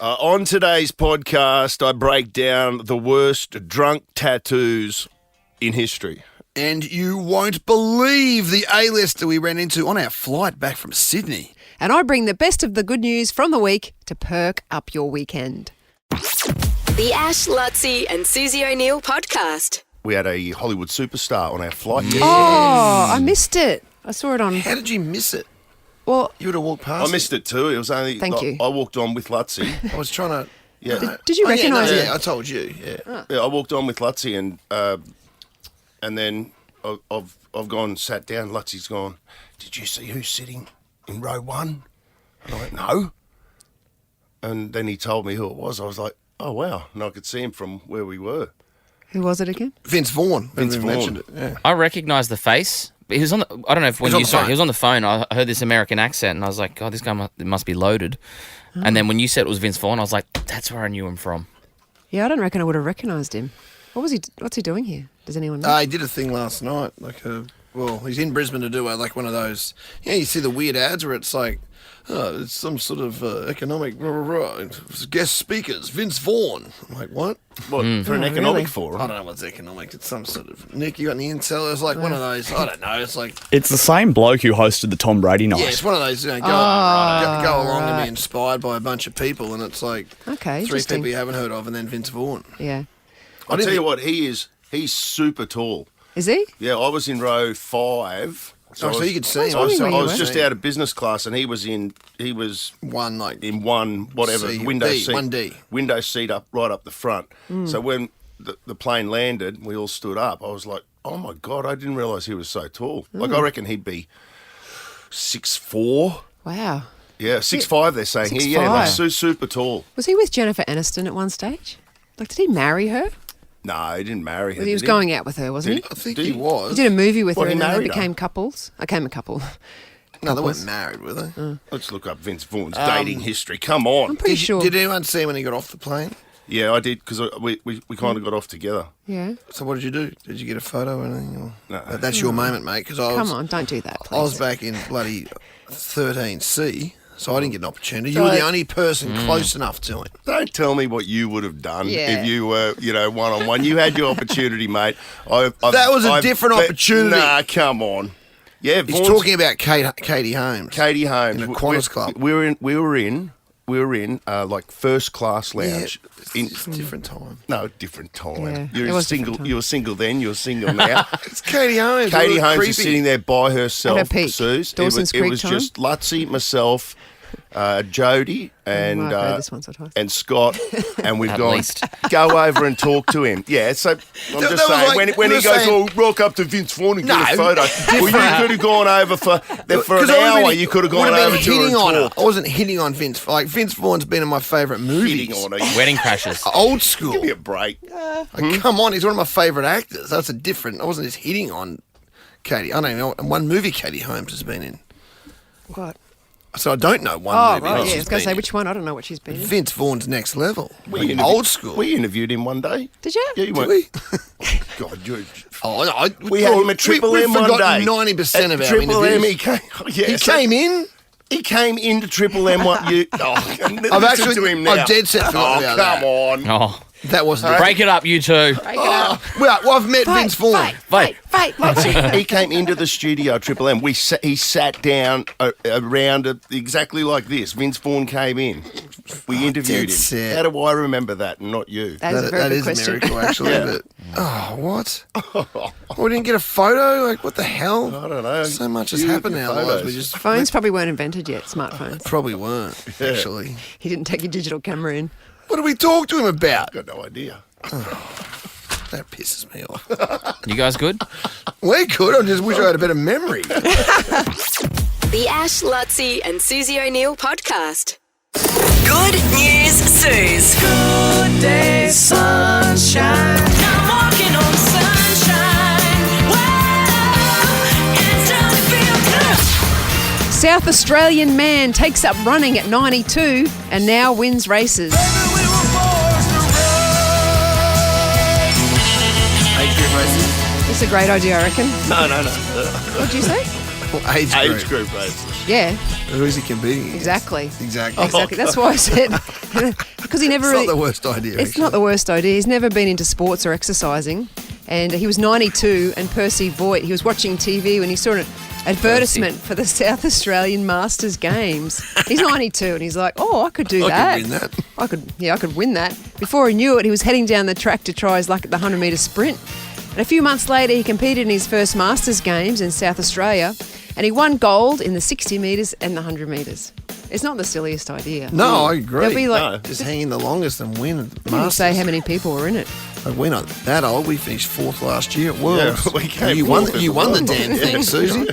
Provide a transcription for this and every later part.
On today's podcast, I break down the worst drunk tattoos in history. And you won't believe the A-lister we ran into on our flight back from Sydney. And I bring the best of the good news from the week to perk up your weekend. The Ash, Luttsy and Susie O'Neill podcast. We had a Hollywood superstar on our flight. Yes. Oh, I missed it. I saw it on... How did you miss it? Well, You would have walked past I missed it too. It was only... Thank you. I walked on with Luttsy. I was trying to... Yeah. Did you recognise it? Yeah, I told you, yeah. Yeah, I walked on with Luttsy and then I've gone and sat down. Lutsy's gone, did you see who's sitting in row one? And I went, no. And then he told me who it was. I was like, oh, wow. And I could see him from where we were. Who was it again? Vince Vaughn. Vince Vaughn. Mentioned it, yeah. I recognised the face. But he was on the, I don't know if when you saw it, he was on the phone. I heard this American accent and I was like, God, this guy must be loaded. Oh. And then when you said it was Vince Vaughn, I was like, that's where I knew him from. Yeah, I don't reckon I would have recognised him. What's he doing here? Does anyone know? He did a thing last night, he's in Brisbane to do like one of those, you see the weird ads where it's like, it's some sort of economic guest speakers, Vince Vaughn. I'm like, what? What, for an economic really? forum? I don't know what's economic. It's some sort of, Nick, you got any intel? It's like one of those, I don't know, it's like... It's the same bloke who hosted the Tom Brady night. Yeah, it's one of those, go along and be inspired by a bunch of people, and it's like three people you haven't heard of, and then Vince Vaughn. Yeah. I'll tell you what, he's super tall. Is he? Yeah, I was in row 5. So you could see him. I was just out of business class, and he was one, whatever, C, window D, seat. 1D. Window seat right up the front. So when the plane landed, we all stood up. I was like, oh my God, I didn't realise he was so tall. Like, I reckon he'd be 6'4". Wow. Yeah, 6'5", they're saying. 6'5". Yeah, like, super tall. Was he with Jennifer Aniston at one stage? Like, did he marry her? No, he didn't marry her. Well, he was going out with her, wasn't he? I think he was. He did a movie with her he and then they married her? became couples. I came a couple. No, they weren't married, were they? Let's look up Vince Vaughn's dating history. Come on. I'm pretty sure. Did anyone see him when he got off the plane? Yeah, I did, because we kind of got off together. Yeah. So what did you do? Did you get a photo or anything? Or? No. That's your moment, mate, because Come on, don't do that, please. I was back in bloody 13C, so I didn't get an opportunity. You were the only person close enough to him. Don't tell me what you would have done Yeah. if you were, one-on-one. You had your opportunity, mate. That was a different opportunity. Nah, come on. Yeah, He's talking about Katie Holmes. Katie Holmes. In a Qantas club. We were in like first class lounge. It's a different time. No, different time. Yeah, You it were was single. different time. You were single then. You're single now. It's Katie Holmes. Katie It was Holmes creepy. is sitting there by herself. At her peak. Suze. Dawson's it Creek was time? just Luttsy, myself, Jody, and I've heard this once or twice. and Scott, and we've At gone least. go over and talk to him. Yeah, so I'm just was saying like- when you he were goes, saying- "Oh, walk up to Vince Vaughn and get a No, photo." Well, you could have gone over for an 'Cause I hour. would've You could have been- gone would've over been to her hitting and on her. talked. I wasn't hitting on Vince. Like, Vince Vaughn's been in my favourite movies. Hitting on her. Wedding crashes. Old school. Give me a break. Like, come on, he's one of my favourite actors. That's a different. I wasn't just hitting on Katie. I don't even know one movie Katie Holmes has been in. What? So I don't know one Oh, movie. right, that yeah. I she's was going to say been which one. I don't know what she's been in. in. Vince Vaughn's next level. We Old school. We interviewed him one day. Did you? Yeah, you Did went. we? God, you. We had him at Triple M one day. 90% of our Triple M, interviews. he came. Yeah, He came in. He came into Triple M. What you? Oh, I've actually. to him now. I've dead set forgotten Oh, about come that. on. Oh, That wasn't. break it up, you two. Well, I've met Vince Vaughn. Fight. He came into the studio at Triple M. He sat down around it exactly like this. Vince Vaughn came in. We interviewed dead him. set. How do I remember that and not you? That is a very That good is a question. miracle, actually. Yeah. But what? We didn't get a photo. Like, what the hell? I don't know. So much has You happened in with our your lives. photos. We just Phones probably weren't invented yet, smartphones. probably weren't. Actually, He didn't take your digital camera in. what did we talk to him about? I've got no idea. That pisses me off. You guys good? We're good. I just wish I had a better memory. The Ash, Luttsy and Susie O'Neill podcast. Good news, Suze. Good day, sunshine. I'm walking on sunshine. Whoa, it's time to feel good. South Australian man takes up running at 92 and now wins races. We were born to run. Age group races. It's a great idea, I reckon. No. What'd you say? Age group. Age group races. Yeah, Who is he competing against? exactly. Exactly. Exactly. That's why I said because he never It's really. not the worst idea. It's not the worst idea. He's never been into sports or exercising. And he was 92, and Percy Voigt, he was watching TV when he saw an advertisement for the South Australian Masters Games. He's 92, and he's like, oh, I could do that. I could win that. I could win that. Before he knew it, he was heading down the track to try his luck at the 100-metre sprint. And a few months later, he competed in his first Masters Games in South Australia, and he won gold in the 60 metres and the 100 metres. It's not the silliest idea. No, I agree. There'll be like, Just hanging the longest and win. I didn't say how many people were in it. Like, we're not that old. We finished 4th last year at Worlds. Yeah, we came you fourth won at the the damn Worlds. thing, Susie.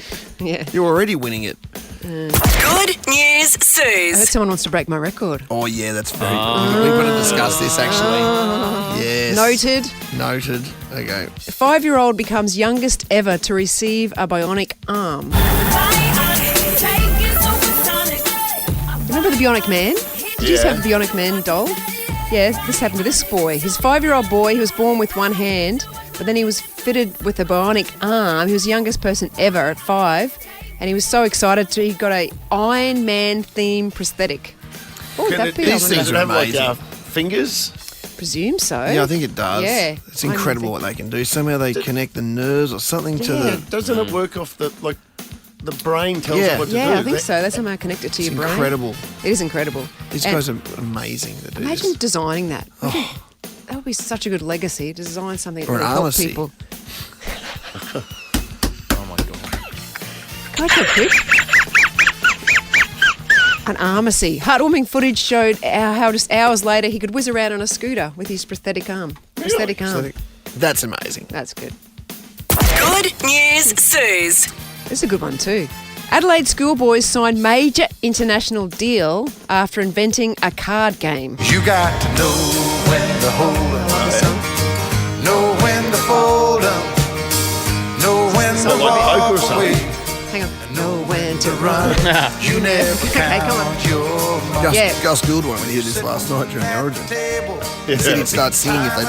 Yeah. You're already winning it. Good news, I heard Suze. someone wants to break my record. Oh, yeah, that's very good. We're going to discuss this, actually. Yes. Noted. Noted. Okay. A 5-year-old becomes youngest ever to receive a bionic arm. Remember the Bionic Man? Did you used to have the Bionic Man doll? Yes, this happened to this boy. His 5-year-old boy, he was born with one hand, but then he was fitted with a bionic arm. He was the youngest person ever at 5, and he was so excited he got a Iron Man theme prosthetic. Oh, Can that it, bit I these wonder- things does it are have like amazing. fingers? presume so. Yeah, I think it does. Yeah. It's incredible what they can do. Somehow they connect the nerves or something to Yeah. the... Doesn't it work off the brain tells Yeah. it what to do? Yeah, I think so. That's somehow connected to It's your brain. incredible. It is incredible. These And guys are amazing to do imagine this. designing that. That would be such a good legacy. To design something that Or an would help armacy. people. Oh my god. Can I take a pic? An armacy. Heartwarming footage showed how just hours later he could whiz around on a scooter with his prosthetic arm. Prosthetic arm. That's amazing. That's good. Good news, Suze. This is a good one too. Adelaide schoolboys signed major international deal after inventing a card game. You got to know when to hold up, know when to fold up, know when to Sound like poker or walk something. away, Hang on. Know when to run. You never Okay, come on. count your money. Yeah. Gus Gould when we did this last night during the Origin. Table. He said he'd start singing if the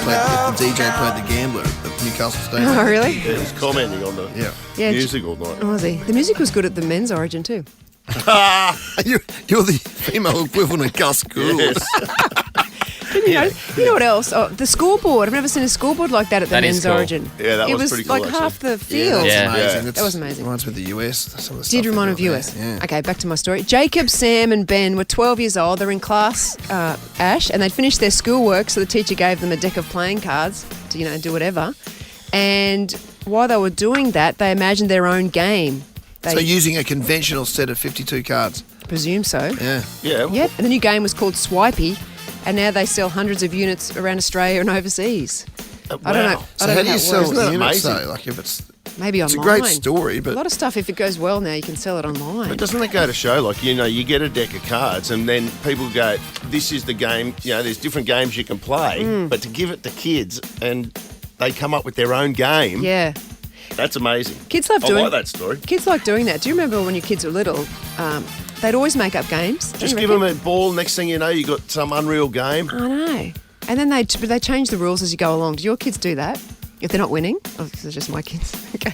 DJ played the Gambler at Newcastle Stadium. Oh, really? Yeah, he was commenting on the Yeah. music all night. Was he? The music was good at the men's Origin too. You're the female equivalent of Gus Gould. Yes. You know what else? Oh, the scoreboard. I've never seen a scoreboard like that at the That is men's cool. Origin. Yeah, that it was was pretty cool, like half actually. the field. Yeah. Amazing. That was amazing. Reminds me of the US. Some of the stuff Did they remind do of there. US. Yeah. Okay, back to my story. Jacob, Sam, and Ben were 12 years old. They're in class, Ash, and they'd finished their schoolwork, so the teacher gave them a deck of playing cards to, do whatever. And while they were doing that, they imagined their own game. They So using a conventional set of 52 cards. presume so. Yeah. Yeah. Yep. And the new game was called Swipey, and now they sell hundreds of units around Australia and overseas. I don't know. So I don't how know do you it sell works. Isn't that units amazing? though? Like if it's Maybe a online. great story, A but lot of stuff, if it goes well now, you can sell it online. But doesn't that go to show, like, you get a deck of cards and then people go, this is the game, there's different games you can play, but to give it to kids and they come up with their own game, Yeah. that's amazing. Kids love I doing like that story. Kids like doing that. Do you remember when your kids were little? They'd always make up games. Just give them a ball, next thing you know, you got some unreal game. I know. And then they change the rules as you go along. Do your kids do that? If they're not winning? Oh, this is just my kids. Okay.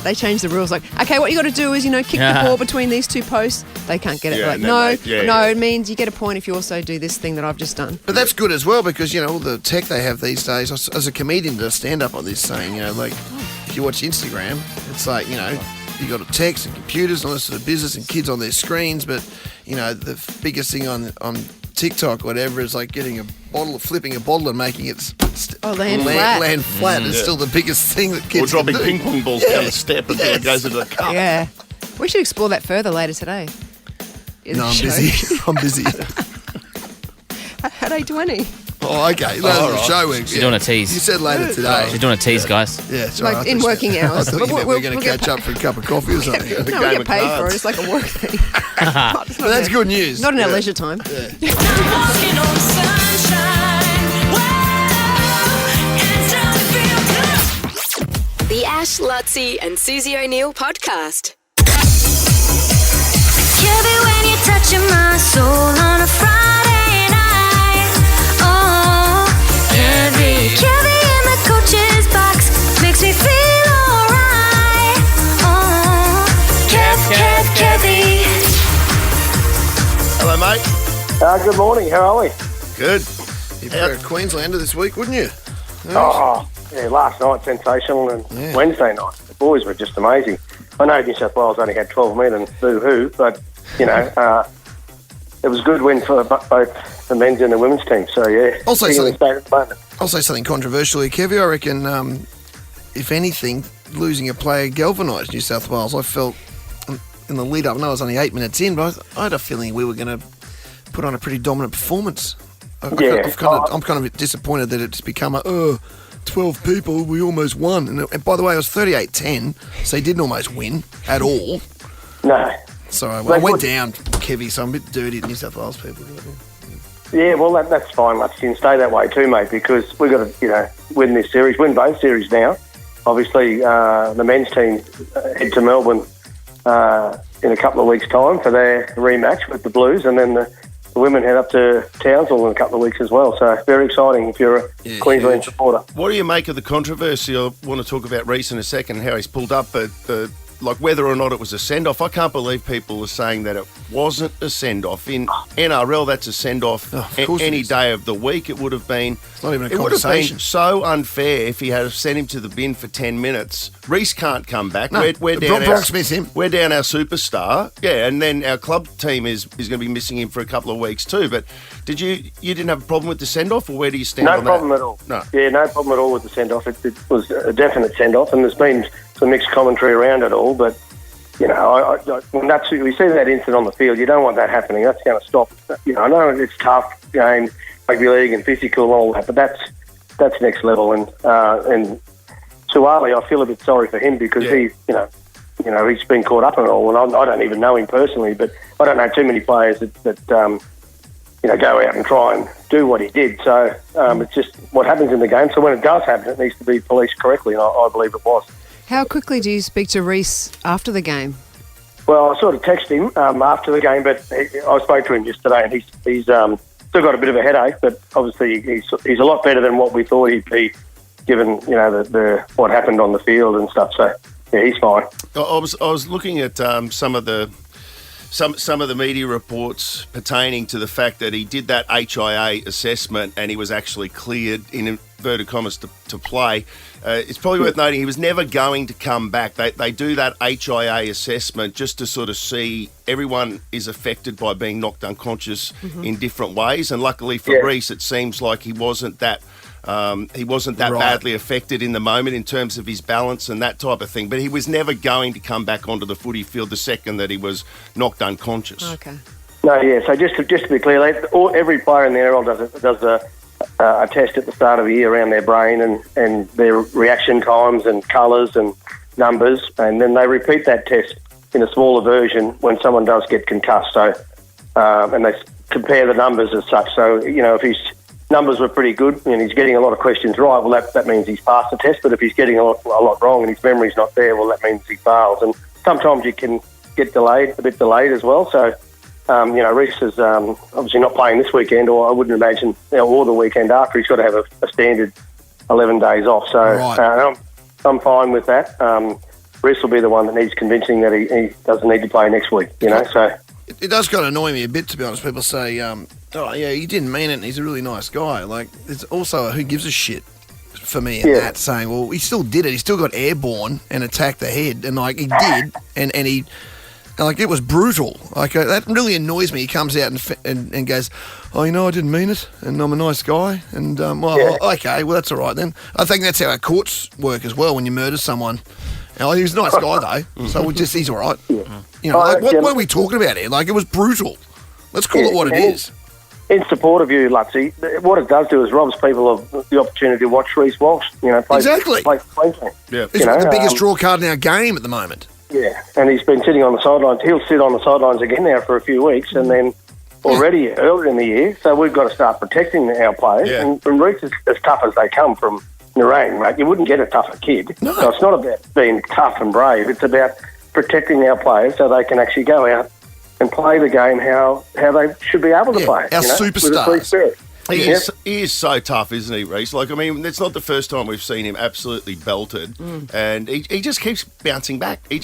They change the rules like, okay, what you got to do is, kick the ball between these two posts. They can't get it. Yeah, Like, and then no, yeah. it means you get a point if you also do this thing that I've just done. But that's good as well because, all the tech they have these days, as a comedian to stand up on this saying, like, if you watch Instagram, it's like, you got a text and computers and all this sort of business and kids on their screens, but, the biggest thing on TikTok, whatever, is like flipping a bottle and making it land flat. Land flat is still the biggest thing that Or kids dropping can do. ping pong balls down the step until it goes into the cup. Yeah. We should explore that further later today. In No, the I'm show. busy. I'm busy. At 8:20. Oh, okay. Later in the show. She's doing a tease. You said later today. She's doing a tease, guys. Yeah, sorry. Like I in thought- working hours. I thought But you meant we'll we're going to get catch up for a cup of coffee or something. No, we game get of paid for it. cards. It's like a work thing. But that's good news. Not in our leisure time. Walking on sunshine. Whoa, and it's time to feel good. The Ash, Luttsy and Susie O'Neill podcast. Kill me when you're touching my soul on a Friday night. Oh, Kevin in the coach's box makes me feel alright. Oh, Kevy. Good morning. How are we? Good. You'd be a Queenslander this week, wouldn't you? Oh, yeah. Last night sensational, and Yeah. Wednesday night the boys were just amazing. I know New South Wales only had 12 men and boo-hoo, but it was a good win for both the men's and the women's team. So yeah. Also England something- stayed at the moment. I'll say something controversial here, Kevy. I reckon, if anything, losing a player galvanised New South Wales. I felt in the lead up, I know it was only 8 minutes in, but I had a feeling we were going to put on a pretty dominant performance. I'm kind of disappointed that it's become 12 people, we almost won. And by the way, it was 38-10, so he didn't almost win at all. No. So I went down, Kevy, so I'm a bit dirty at New South Wales people. Yeah, well, that's fine, Luttsy, and stay that way too, mate, because we've got to, win this series, win both series now. Obviously, the men's team head to Melbourne in a couple of weeks' time for their rematch with the Blues, and then the women head up to Townsville in a couple of weeks as well. So very exciting if you're a Queensland supporter. What do you make of the controversy? I want to talk about Reece in a second, how he's pulled up, but like whether or not it was a send-off. I can't believe people are saying that it wasn't a send-off. In NRL, that's a send-off any day of the week. It would have been. It's not even a It would have conversation. been so unfair if he had sent him to the bin for 10 minutes. Reece can't come back. No, We're down Bronx miss him. We're down our superstar. Yeah, and then our club team is going to be missing him for a couple of weeks too. But you didn't have a problem with the send-off, or where do you stand on that? No problem at all. No. Yeah, no problem at all with the send-off. It was a definite send-off, and there's been some mixed commentary around it all, but when we see that incident on the field, you don't want that happening. That's going to stop. I know it's tough game, rugby league and physical and all that, but that's next level. And Suwali, I feel a bit sorry for him because he's been caught up in it all, and I don't even know him personally, but I don't know too many players that go out and try and do what he did. So it's just what happens in the game. So when it does happen, it needs to be policed correctly, and I believe it was. How quickly do you speak to Reece after the game? Well, I sort of texted him after the game, but I spoke to him just today, and he's still got a bit of a headache, but obviously he's a lot better than what we thought he'd be, given the what happened on the field and stuff. So yeah, he's fine. I was looking at some of the media reports pertaining to the fact that he did that HIA assessment and he was actually cleared, in inverted commas, to play. It's probably worth noting he was never going to come back. They do that HIA assessment just to sort of see everyone is affected by being knocked unconscious in different ways. And luckily for Reece, it seems like he wasn't that badly affected in the moment in terms of his balance and that type of thing. But he was never going to come back onto the footy field the second that he was knocked unconscious. Okay. No, yeah. So just to be clear, every player in the NRL does a test at the start of the year around their brain and their reaction times and colours and numbers, and then they repeat that test in a smaller version when someone does get concussed. So, and they compare the numbers as such. So, if his numbers were pretty good and he's getting a lot of questions right, well, that means he's passed the test. But if he's getting a lot wrong and his memory's not there, well, that means he fails. And sometimes you can get a bit delayed as well. So, Reece is obviously not playing this weekend, or I wouldn't imagine, or the weekend after. He's got to have a standard 11 days off. So I'm fine with that. Reece will be the one that needs convincing that he doesn't need to play next week, so... It does kind of annoy me a bit, to be honest. People say, he didn't mean it and he's a really nice guy. Like, it's also a who gives a shit for me in that, saying, well, he still did it. He still got airborne and attacked the head, and, like, he did, and he... Like, it was brutal. Like, that really annoys me. He comes out and goes, I didn't mean it, and I'm a nice guy, and, okay, well, that's all right then. I think that's how our courts work as well, when you murder someone. He was a nice guy, though, so he's all right. What are we talking about here? Like, it was brutal. Let's call it what it is. In support of you, Luttsy, what it does do is robs people of the opportunity to watch Reece Walsh, play Queensland. Yeah. He's got the biggest draw card in our game at the moment. Yeah, and he's been sitting on the sidelines. He'll sit on the sidelines again now for a few weeks, and then already earlier in the year, so we've got to start protecting our players. Yeah. And Reece is as tough as they come from Narang, right? You wouldn't get a tougher kid. No. So it's not about being tough and brave. It's about protecting our players so they can actually go out and play the game how they should be able to play. Our with a free superstars. spirit. He is so tough, isn't he, Reece? Like, I mean, it's not the first time we've seen him absolutely belted, and he just keeps bouncing back. He's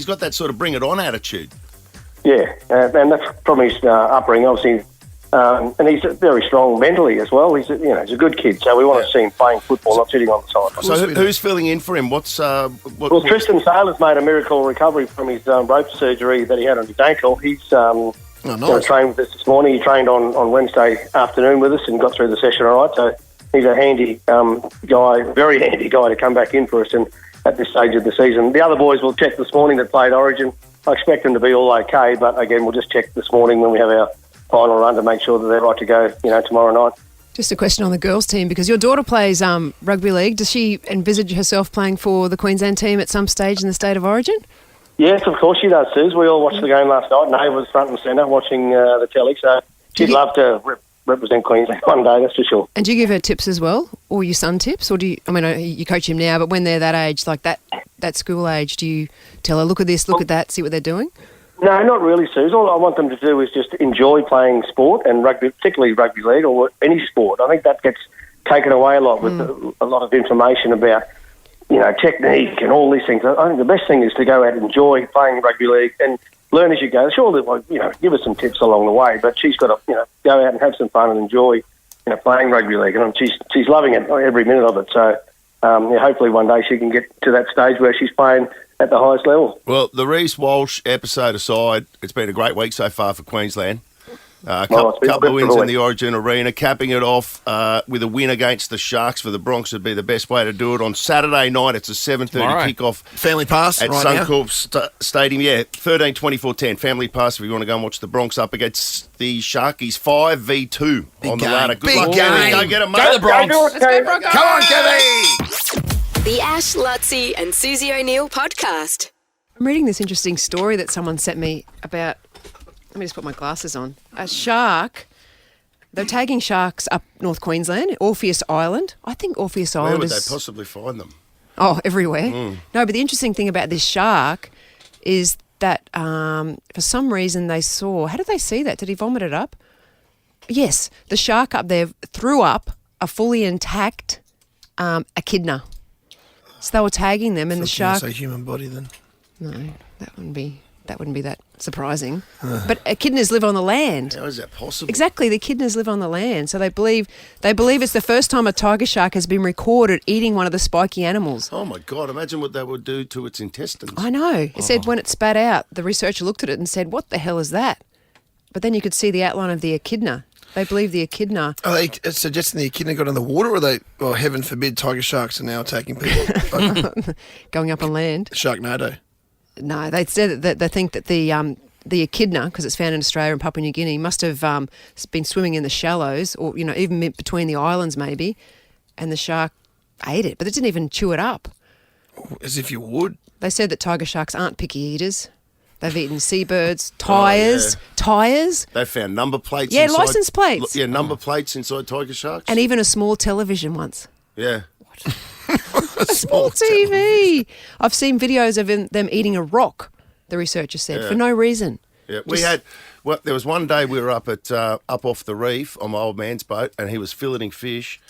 got that sort of bring it on attitude. Yeah, and that's from his upbringing, obviously. And he's very strong mentally as well. He's a good kid, so we want to see him playing football, not sitting on the side. So who's filling in for him? Well, Tristan Saylor's made a miracle recovery from his rope surgery that he had on his ankle. He's trained with us this morning. He trained on Wednesday afternoon with us and got through the session all right. So he's a handy guy, very handy guy to come back in for us and at this stage of the season. The other boys will check this morning that played Origin. I expect them to be all okay, but again, we'll just check this morning when we have our final run to make sure that they're right to go, tomorrow night. Just a question on the girls' team, because your daughter plays rugby league. Does she envisage herself playing for the Queensland team at some stage in the state of origin? Yes, of course she does, Suze. We all watched the game last night. Nave was front and centre watching the telly, so she'd love to represent Queensland one day, that's for sure. And do you give her tips as well, or your son tips? Or do you coach him now, but when they're that age, like that school age, do you tell her, look at this, look at that, see what they're doing? No, not really, Suze. All I want them to do is just enjoy playing sport and rugby, particularly rugby league or any sport. I think that gets taken away a lot with a lot of information about, technique and all these things. I think the best thing is to go out and enjoy playing rugby league and learn as you go. Sure, give us some tips along the way, but she's got to, go out and have some fun and enjoy, playing rugby league. And she's loving it, every minute of it. So hopefully one day she can get to that stage where she's playing at the highest level. Well, the Reece Walsh episode aside, it's been a great week so far for Queensland. Couple of wins in the Origin Arena, capping it off with a win against the Sharks for the Bronx would be the best way to do it. On Saturday night, it's a 7:30 kickoff. Family pass at right Suncorp Stadium. Yeah, 13-24-10. Family pass if you want to go and watch the Bronx up against the Sharkies 5v2 on the ladder. Good luck, Kevin. Go get them, mate. Go the Bronx. Let's go, Broncos. Come on, Kevin! The Ash, Luttsy and Susie O'Neill podcast. I'm reading this interesting story that someone sent me about. Let me just put my glasses on. A shark. They're tagging sharks up North Queensland, Orpheus Island. I think Orpheus Island Where would they possibly find them? Oh, everywhere. No, but the interesting thing about this shark is that for some reason they saw... How did they see that? Did he vomit it up? Yes, the shark up there threw up a fully intact echidna. So they were tagging them and the shark... Say human body then. No, that wouldn't be that surprising. But echidnas live on the land. How is that possible? Exactly, the echidnas live on the land. So they believe it's the first time a tiger shark has been recorded eating one of the spiky animals. Oh, my God. Imagine what that would do to its intestines. I know. It said when it spat out, the researcher looked at it and said, what the hell is that? But then you could see the outline of the echidna. They believe the echidna... Are they suggesting the echidna got in the water, or are they, well, heaven forbid, tiger sharks are now attacking people? going up on land. Sharknado. No, they said that they think that the echidna, because it's found in Australia and Papua New Guinea, must have been swimming in the shallows or, even between the islands maybe, and the shark ate it. But it didn't even chew it up. As if you would. They said that tiger sharks aren't picky eaters. They've eaten seabirds, tyres. They found number plates Yeah, inside. license plates. Yeah, number plates inside tiger sharks. And even a small television once. Yeah. A small TV. I've seen videos of them eating a rock, the researcher said, for no reason. Yeah, there was one day we were up off the reef on my old man's boat, and he was filleting fish,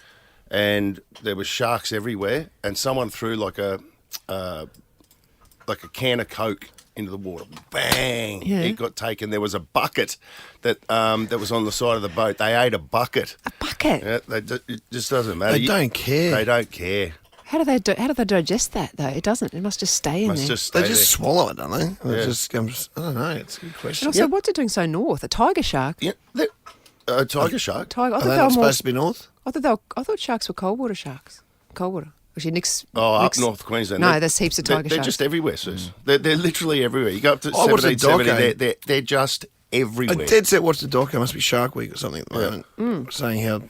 and there was sharks everywhere, and someone threw like a can of Coke into the water. Bang! Yeah. It got taken. There was a bucket that was on the side of the boat. They ate a bucket. A bucket? Yeah, it just doesn't matter. They don't care. They don't care. How do they digest that though? It doesn't. It must just stay in there. They just swallow it, don't they? It just comes. I don't know. It's a good question. And also, what's it doing so north? A tiger shark? Yeah, tiger shark. Tiger. Are they not supposed to be north? I thought sharks were cold water sharks. Cold water. Actually, up North Queensland. No, there's heaps of tiger sharks. They're just everywhere, Sus. They're literally everywhere. You go up to I watched the 1770, they're just everywhere. I dead set watched the doco. It must be Shark Week or something at the moment, saying how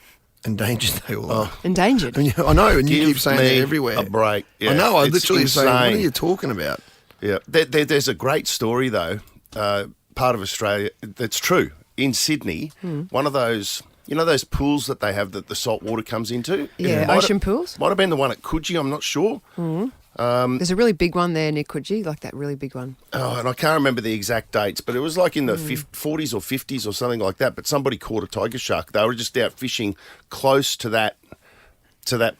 endangered they all are. Endangered? I know, and you keep saying they're everywhere. A break. Yeah, I know, I it's literally insane. saying, what are you talking about? Yeah, there's a great story, though, part of Australia, that's true. In Sydney, one of those... You know those pools that they have that the salt water comes into? Yeah, ocean pools? Might have been the one at Coogee, I'm not sure. There's a really big one there near Coogee, like that really big one. Oh, and I can't remember the exact dates, but it was like in the 40s or 50s or something like that. But somebody caught a tiger shark. They were just out fishing close to that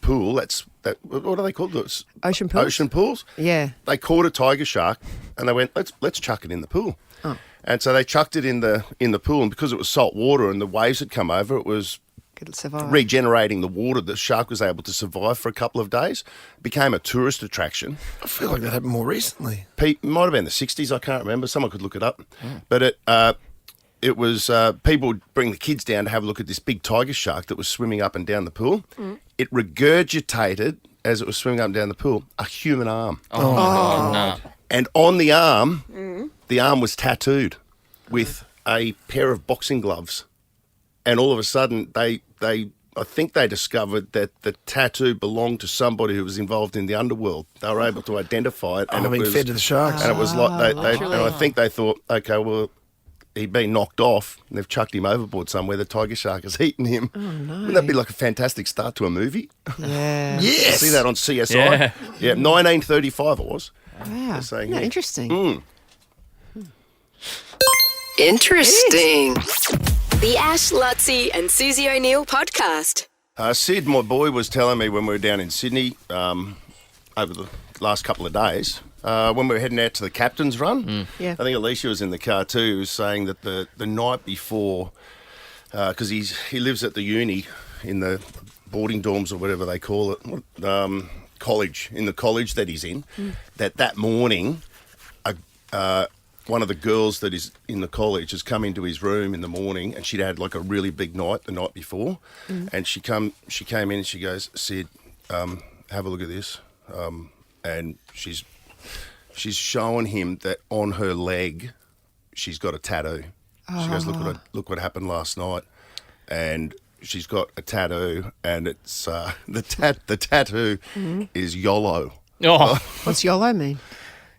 pool. What are they called? Those ocean pools. Ocean pools. Yeah. They caught a tiger shark, and they went, let's chuck it in the pool. Oh. And so they chucked it in the pool, and because it was salt water and the waves had come over, it was Could it survive? regenerating the water. The shark was able to survive for a couple of days. It became a tourist attraction. I feel like that happened more recently. It might have been the 60s, I can't remember. Someone could look it up. But it was people would bring the kids down to have a look at this big tiger shark that was swimming up and down the pool. It regurgitated, as it was swimming up and down the pool, a human arm. Oh, my God, no. And on the arm was tattooed with a pair of boxing gloves. And all of a sudden, I think they discovered that the tattoo belonged to somebody who was involved in the underworld. They were able to identify it. And being fed to the sharks. And it was like, and I think they thought, okay, well, he'd been knocked off and they've chucked him overboard somewhere. The tiger shark has eaten him. Oh, no. Wouldn't that be like a fantastic start to a movie? Yeah. Yes. See that on CSI? Yeah, 1935 it was. Wow. Saying, No, yeah. interesting. Interesting. The Ash, Luttsy and Susie O'Neill podcast. Sid, my boy, was telling me when we were down in Sydney over the last couple of days, when we were heading out to the captain's run, Yeah. I think Alicia was in the car too, was saying that the night before, because he lives at the uni in the boarding dorms or whatever they call it, college, in the college that he's in, that morning, one of the girls that is in the college has come into his room in the morning, and she'd had like a really big night the night before, and she came in and she goes, Sid, have a look at this, and she's showing him that on her leg she's got a tattoo. She goes, look what happened last night, and she's got a tattoo, and it's the tattoo is YOLO. Oh, What's YOLO mean?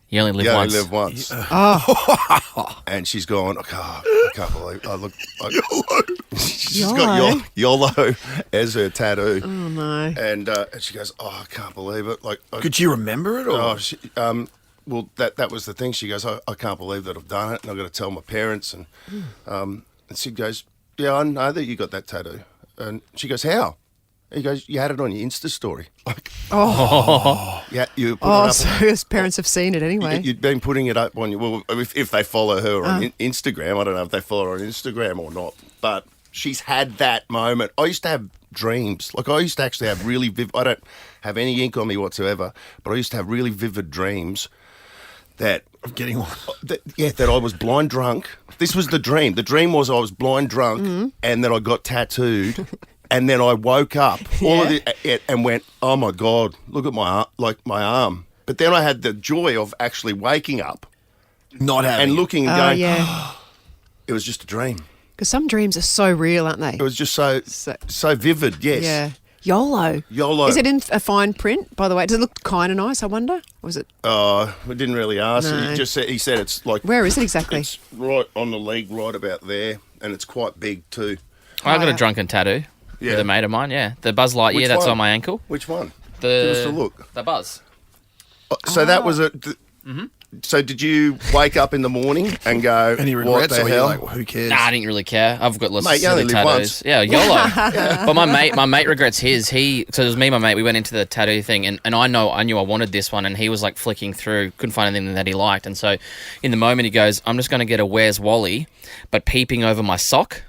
you only live You once. only live once. And she's gone, I can't believe she's got YOLO as her tattoo. Oh, no. And she goes, I can't believe it. Like, Could you remember it? Or? Well, that was the thing. She goes, I can't believe that I've done it, and I've got to tell my parents. And Sid goes, yeah, I know that you got that tattoo. And she goes, how? He goes, you had it on your Insta story. Like, yeah, you put it up. So his parents have seen it anyway. You'd been putting it up on your... Well, if they follow her on Instagram, I don't know if they follow her on Instagram or not, but she's had that moment. I used to have dreams. Like, I used to actually have really vivid... I don't have any ink on me whatsoever, but I used to have really vivid dreams that... I'm getting one. That I was blind drunk. This was the dream. The dream was I was blind drunk and that I got tattooed... And then I woke up and went, oh, my God, look at my arm. But then I had the joy of actually waking up. Not having and looking and going, yeah. It was just a dream. Because some dreams are so real, aren't they? It was just so vivid, yes. Yeah. YOLO. YOLO. Is it in a fine print, by the way? Does it look kind of nice, I wonder? Or was it? We didn't really ask. No. He said it's like... Where is it exactly? It's right on the leg, right about there. And it's quite big too. I got a drunken tattoo with a mate of mine, the Buzz Lightyear Which that's one? on my ankle. Which one? The, Give us a look. The Buzz. So that was a... So did you wake up in the morning and go, Any what regrets? the Or hell? you're like, well, who cares? Nah, I didn't really care. I've got lots Mate, of you only silly live tattoos. once. Yeah, YOLO. But my mate regrets his. So it was me and my mate, we went into the tattoo thing, and I knew I wanted this one, and he was like flicking through, couldn't find anything that he liked. And so in the moment he goes, I'm just going to get a Where's Wally, but peeping over my sock.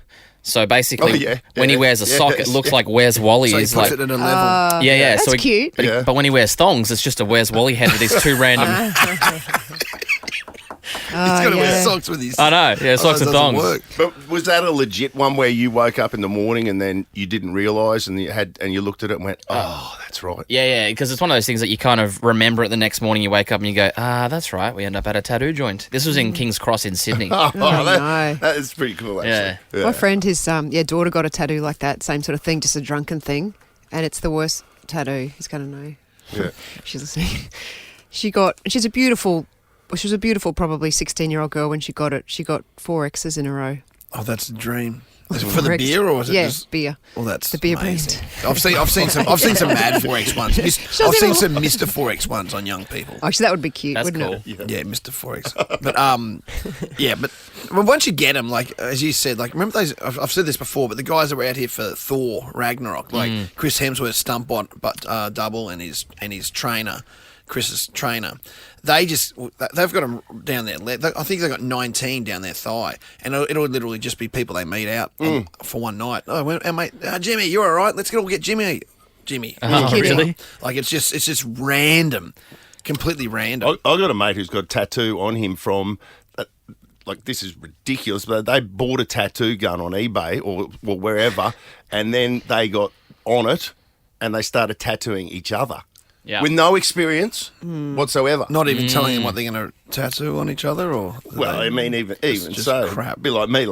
So basically, when he wears a sock, it looks like Where's Wally So he is puts like... it at a level. yeah. That's so cute. But when he wears thongs, it's just a Where's Wally head with these two random... He's got to wear socks with his... I know, yeah, socks and thongs. Work. But was that a legit one where you woke up in the morning and then you didn't realise and you looked at it and went, oh, that's right. Yeah, because it's one of those things that you kind of remember it the next morning. You wake up and you go, that's right. We end up at a tattoo joint. This was in King's Cross in Sydney. That is pretty cool, actually. Yeah. My friend, his daughter got a tattoo like that, same sort of thing, just a drunken thing, and it's the worst tattoo. He's going to know. Yeah. She's listening. She was a beautiful, probably 16-year-old girl when she got it. She got 4 X's in a row. Oh, that's a dream. Is it for the beer or was it just... beer. Well, that's the beer amazing. brand. I've seen some Mad 4X ones. I've seen some Mr. 4X ones on young people. Actually, that would be cute, That's wouldn't cool. it? Yeah, Mr. 4X. But once you get them, like as you said, like remember those? I've said this before, but the guys that were out here for Thor Ragnarok, like Chris Hemsworth's stunt double and his trainer. Chris's trainer. They've got them down there. I think they've got 19 down their thigh, and it'll literally just be people they meet out for one night. Oh, mate, Jimmy, you all right? Let's all get Jimmy. Oh, really? Like it's just random, completely random. I got a mate who's got a tattoo on him from. Like, this is ridiculous, but they bought a tattoo gun on eBay or wherever, and then they got on it and they started tattooing each other. Yeah. With no experience whatsoever. Not even telling them what they're going to tattoo on each other, or Well, I mean, even just so, crap. Be like me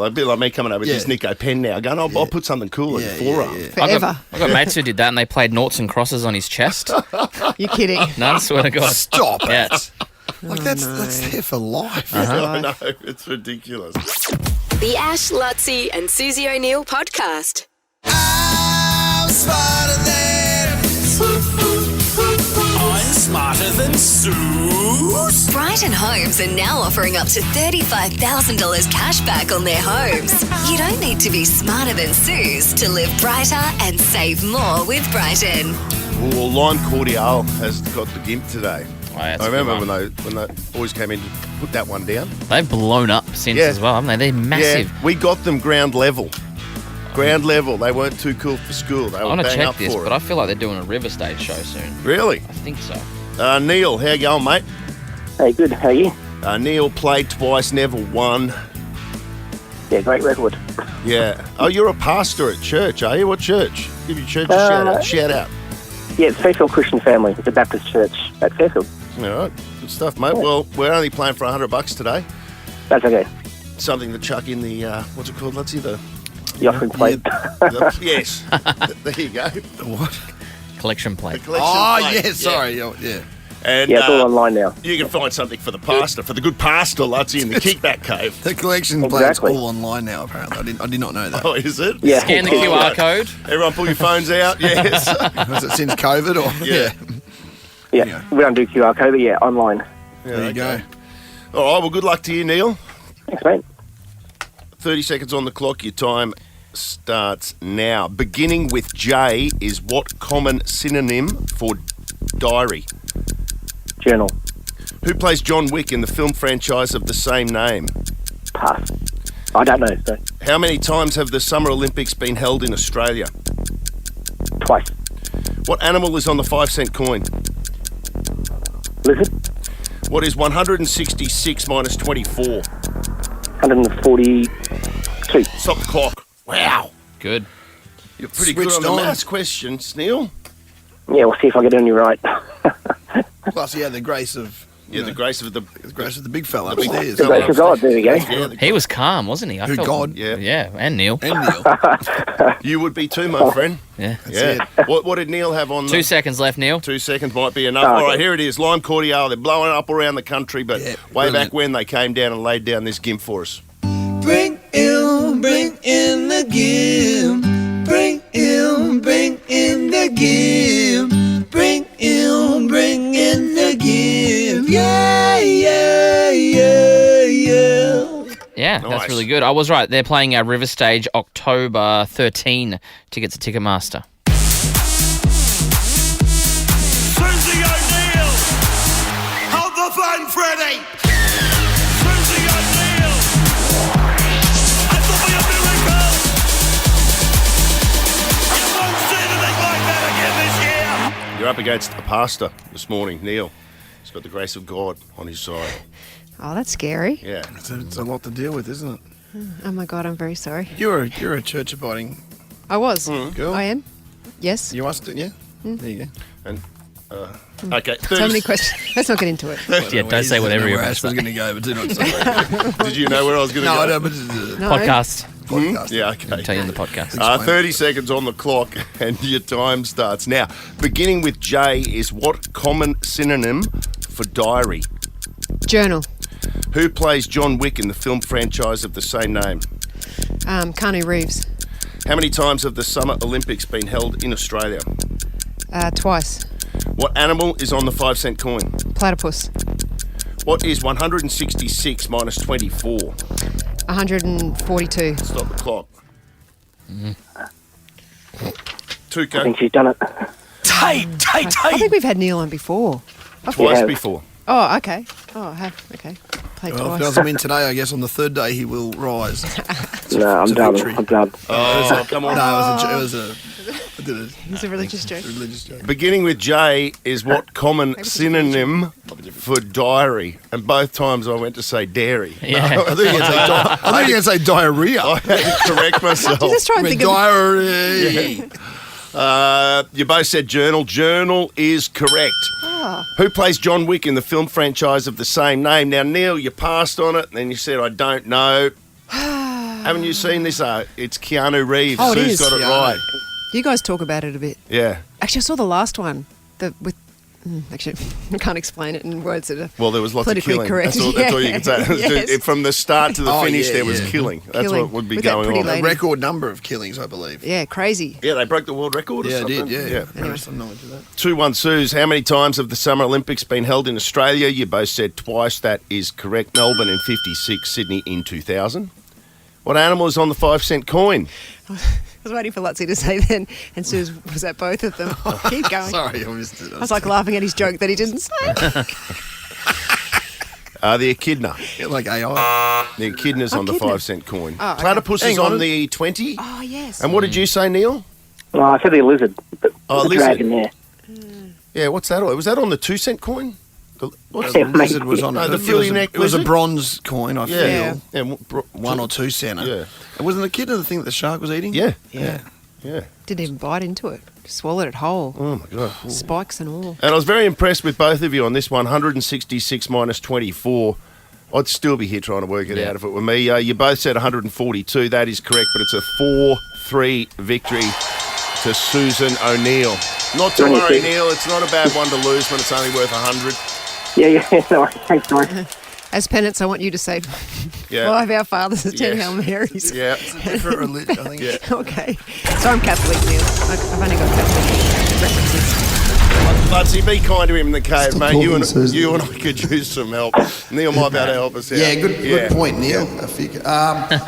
coming over with this Nico pen now, going, I'll put something cool on your forearm. Forever. I got mates who did that, and they played noughts and crosses on his chest. You're kidding. No, I swear to God. Stop Yeah. it. Like that's there for life. I know, it's ridiculous. The Ash, Luttsy and Susie O'Neill podcast. I'm smarter than Sue. Brighton Homes are now offering up to $35,000 cash back on their homes. You don't need to be smarter than Suze to live brighter and save more with Brighton. Well, Lime Cordial has got the gimp today. Oh, yeah, that's I a good remember one. when the boys came in to put that one down. They've blown up since Yeah. as well, haven't they? They're massive. Yeah, we got them ground level. Ground level. They weren't too cool for school. They I were want to bang check up this, for but it. I feel like they're doing a River Stage show soon. Really? I think so. Neil, how you going, mate? Hey, good. How are you? Neil played twice, never won. Yeah, great record. Yeah. Oh, you're a pastor at church, are you? What church? Give your church a shout out. Yeah, it's Fairfield Christian Family. It's a Baptist church at Fairfield. All right. Good stuff, mate. Well, we're only playing for $100 today. That's okay. Something to chuck in the, what's it called, Luttsy? The Offering plate. yes. There you go. What? Collection The plate. collection Oh, plate. yeah, sorry. Yeah. And Yeah, it's all online now. you can find something for the pastor, for the good pastor, Luttsy, in the kickback cave. The collection plate's Exactly. all online now, apparently. I did not know that. Oh, is it? Yeah. Scan the QR code. Everyone pull your phones out, yes. Was it since COVID or? Yeah. Yeah, we don't do QR code, but yeah, online. There you go. All right, well, good luck to you, Neil. Thanks, mate. 30 seconds on the clock. Your time starts now. Beginning with J is what common synonym for diary? Journal. Who plays John Wick in the film franchise of the same name? Pass. I don't know, so How many times have the Summer Olympics been held in Australia? twice. What animal is on the 5-cent coin? Lizard. What is 166 minus 24? 142. Stop the clock. Wow. Good. You're pretty good Switched on the on. maths questions, Neil. Yeah, we'll see if I get any right. Plus, yeah, the grace of Yeah, the grace of the big fella big upstairs. The grace of God, there we go. Yeah, He was calm, wasn't he? I Who, felt- God? Yeah. Yeah, and Neil. And Neil. you would be too, my friend. Yeah. Yeah. What did Neil have on? 2 seconds left, Neil. 2 seconds might be enough. Oh, All right, okay. here it is. Lime Cordial. They're blowing up around the country, but Yeah, way brilliant. back when they came down and laid down this gimp for us. Bring in the game. Bring in the game. Bring in the game. Yeah. Yeah, Nice. that's really good. I was right. They're playing our River Stage October 13. Tickets at Ticketmaster. Susie O'Neill. Hold the phone, Freddie. Susie O'Neill. It'll be a miracle. You won't see anything like that again this year. You're up against a pastor this morning, Neil. He's got the grace of God on his side. Oh, that's scary. Yeah. It's a lot to deal with, isn't it? Oh my God, I'm very sorry. You're a church abiding I was. girl. I am. Yes. You must, yeah. There you go. And okay, So many questions. Let's not get into it. Yeah, don't say whatever you where want Ash to was say. going to go, but do not say that. Did you know where I was going to No, go? I don't, but No. Podcast. podcast. Yeah, I'll okay. tell you in the podcast. 30 seconds on the clock and your time starts now. Beginning with J is what common synonym for diary? Journal. Who plays John Wick in the film franchise of the same name? Keanu Reeves. How many times have the Summer Olympics been held in Australia? Twice. What animal is on the 5-cent coin? Platypus. What is 166 minus 24? 142. Stop the clock. I Tuco. think she's done it. I think we've had Neil on before. Twice have. before. Oh, okay. Oh, I have. Okay. Played Well, if he twice. doesn't win today, I guess on the third day he will rise. No, I'm It's a done. victory. I'm done. Oh, come on. No, it was a I did a It's a religious joke. religious joke. Beginning with J is what common it's a synonym for diary? And both times I went to say dairy. Yeah. I think you're going to say diarrhea. I had to correct myself. Just try and think of. Diary. You both said journal. Journal is correct. Who plays John Wick in the film franchise of the same name? Now, Neil, you passed on it, and then you said, I don't know. Haven't you seen this? It's Keanu Reeves. Oh, it Who's is. got it Keanu. right? You guys talk about it a bit. Yeah. Actually, I saw the last one. Actually, I can't explain it in words that are Well, there was lots of politically killing. correct. That's all you can say. Yes. From the start to the Oh, finish, yeah, there was yeah. killing. That's Killing. what would be With that going pretty on. lady. A record number of killings, I believe. Yeah, crazy. Yeah, they broke the world record or Yeah, it something? did, yeah. yeah. Some knowledge of that. 2-1 Suze. How many times have the Summer Olympics been held in Australia? You both said twice. That is correct. Melbourne in 56, Sydney in 2000. What animal is on the 5-cent coin? I was waiting for Luttsy to say then, and Suze was at both of them. Keep going. Sorry, I missed it. I was like laughing at his joke that he didn't say. The echidna. Like AI. The echidna's on the Echidna. 5-cent coin. Oh, okay. Platypus Hang is on on. the 20. Oh, yes. And what did you say, Neil? Oh, I said the lizard. The Lizard. dragon, yeah. Yeah, what's that? Was that on the 2-cent coin? What's Yeah, The lizard was on No, it. the It was Philly a- neck It was a lizard? bronze coin, I feel. Yeah. Yeah. 1 or 2 center. Yeah. It wasn't the echidna the thing that the shark was eating? Yeah. Yeah. Yeah. Didn't even bite into it. Just swallowed it whole. Oh, my God. Spikes and all. And I was very impressed with both of you on this one. 166 minus 24. I'd still be here trying to work it Yeah. out if it were me. You both said 142. That is correct, but it's a 4-3 victory to Susan O'Neill. Not to Thank worry, you. Neil. It's not a bad one to lose when it's only worth 100. Yeah. No, thanks, Mike. As penance, I want you to say Yeah. 5 Our Fathers and 10 Yeah. Hail Marys. Yeah. Different religion, I think. Yeah. Okay. So I'm Catholic, Neil. I've only got Catholic references. Luttsy, be kind to him in the cave, mate. You talking, and, Susan. you and I could use some help. Neil might be able to help us out. Yeah, good point, Neil. I figure.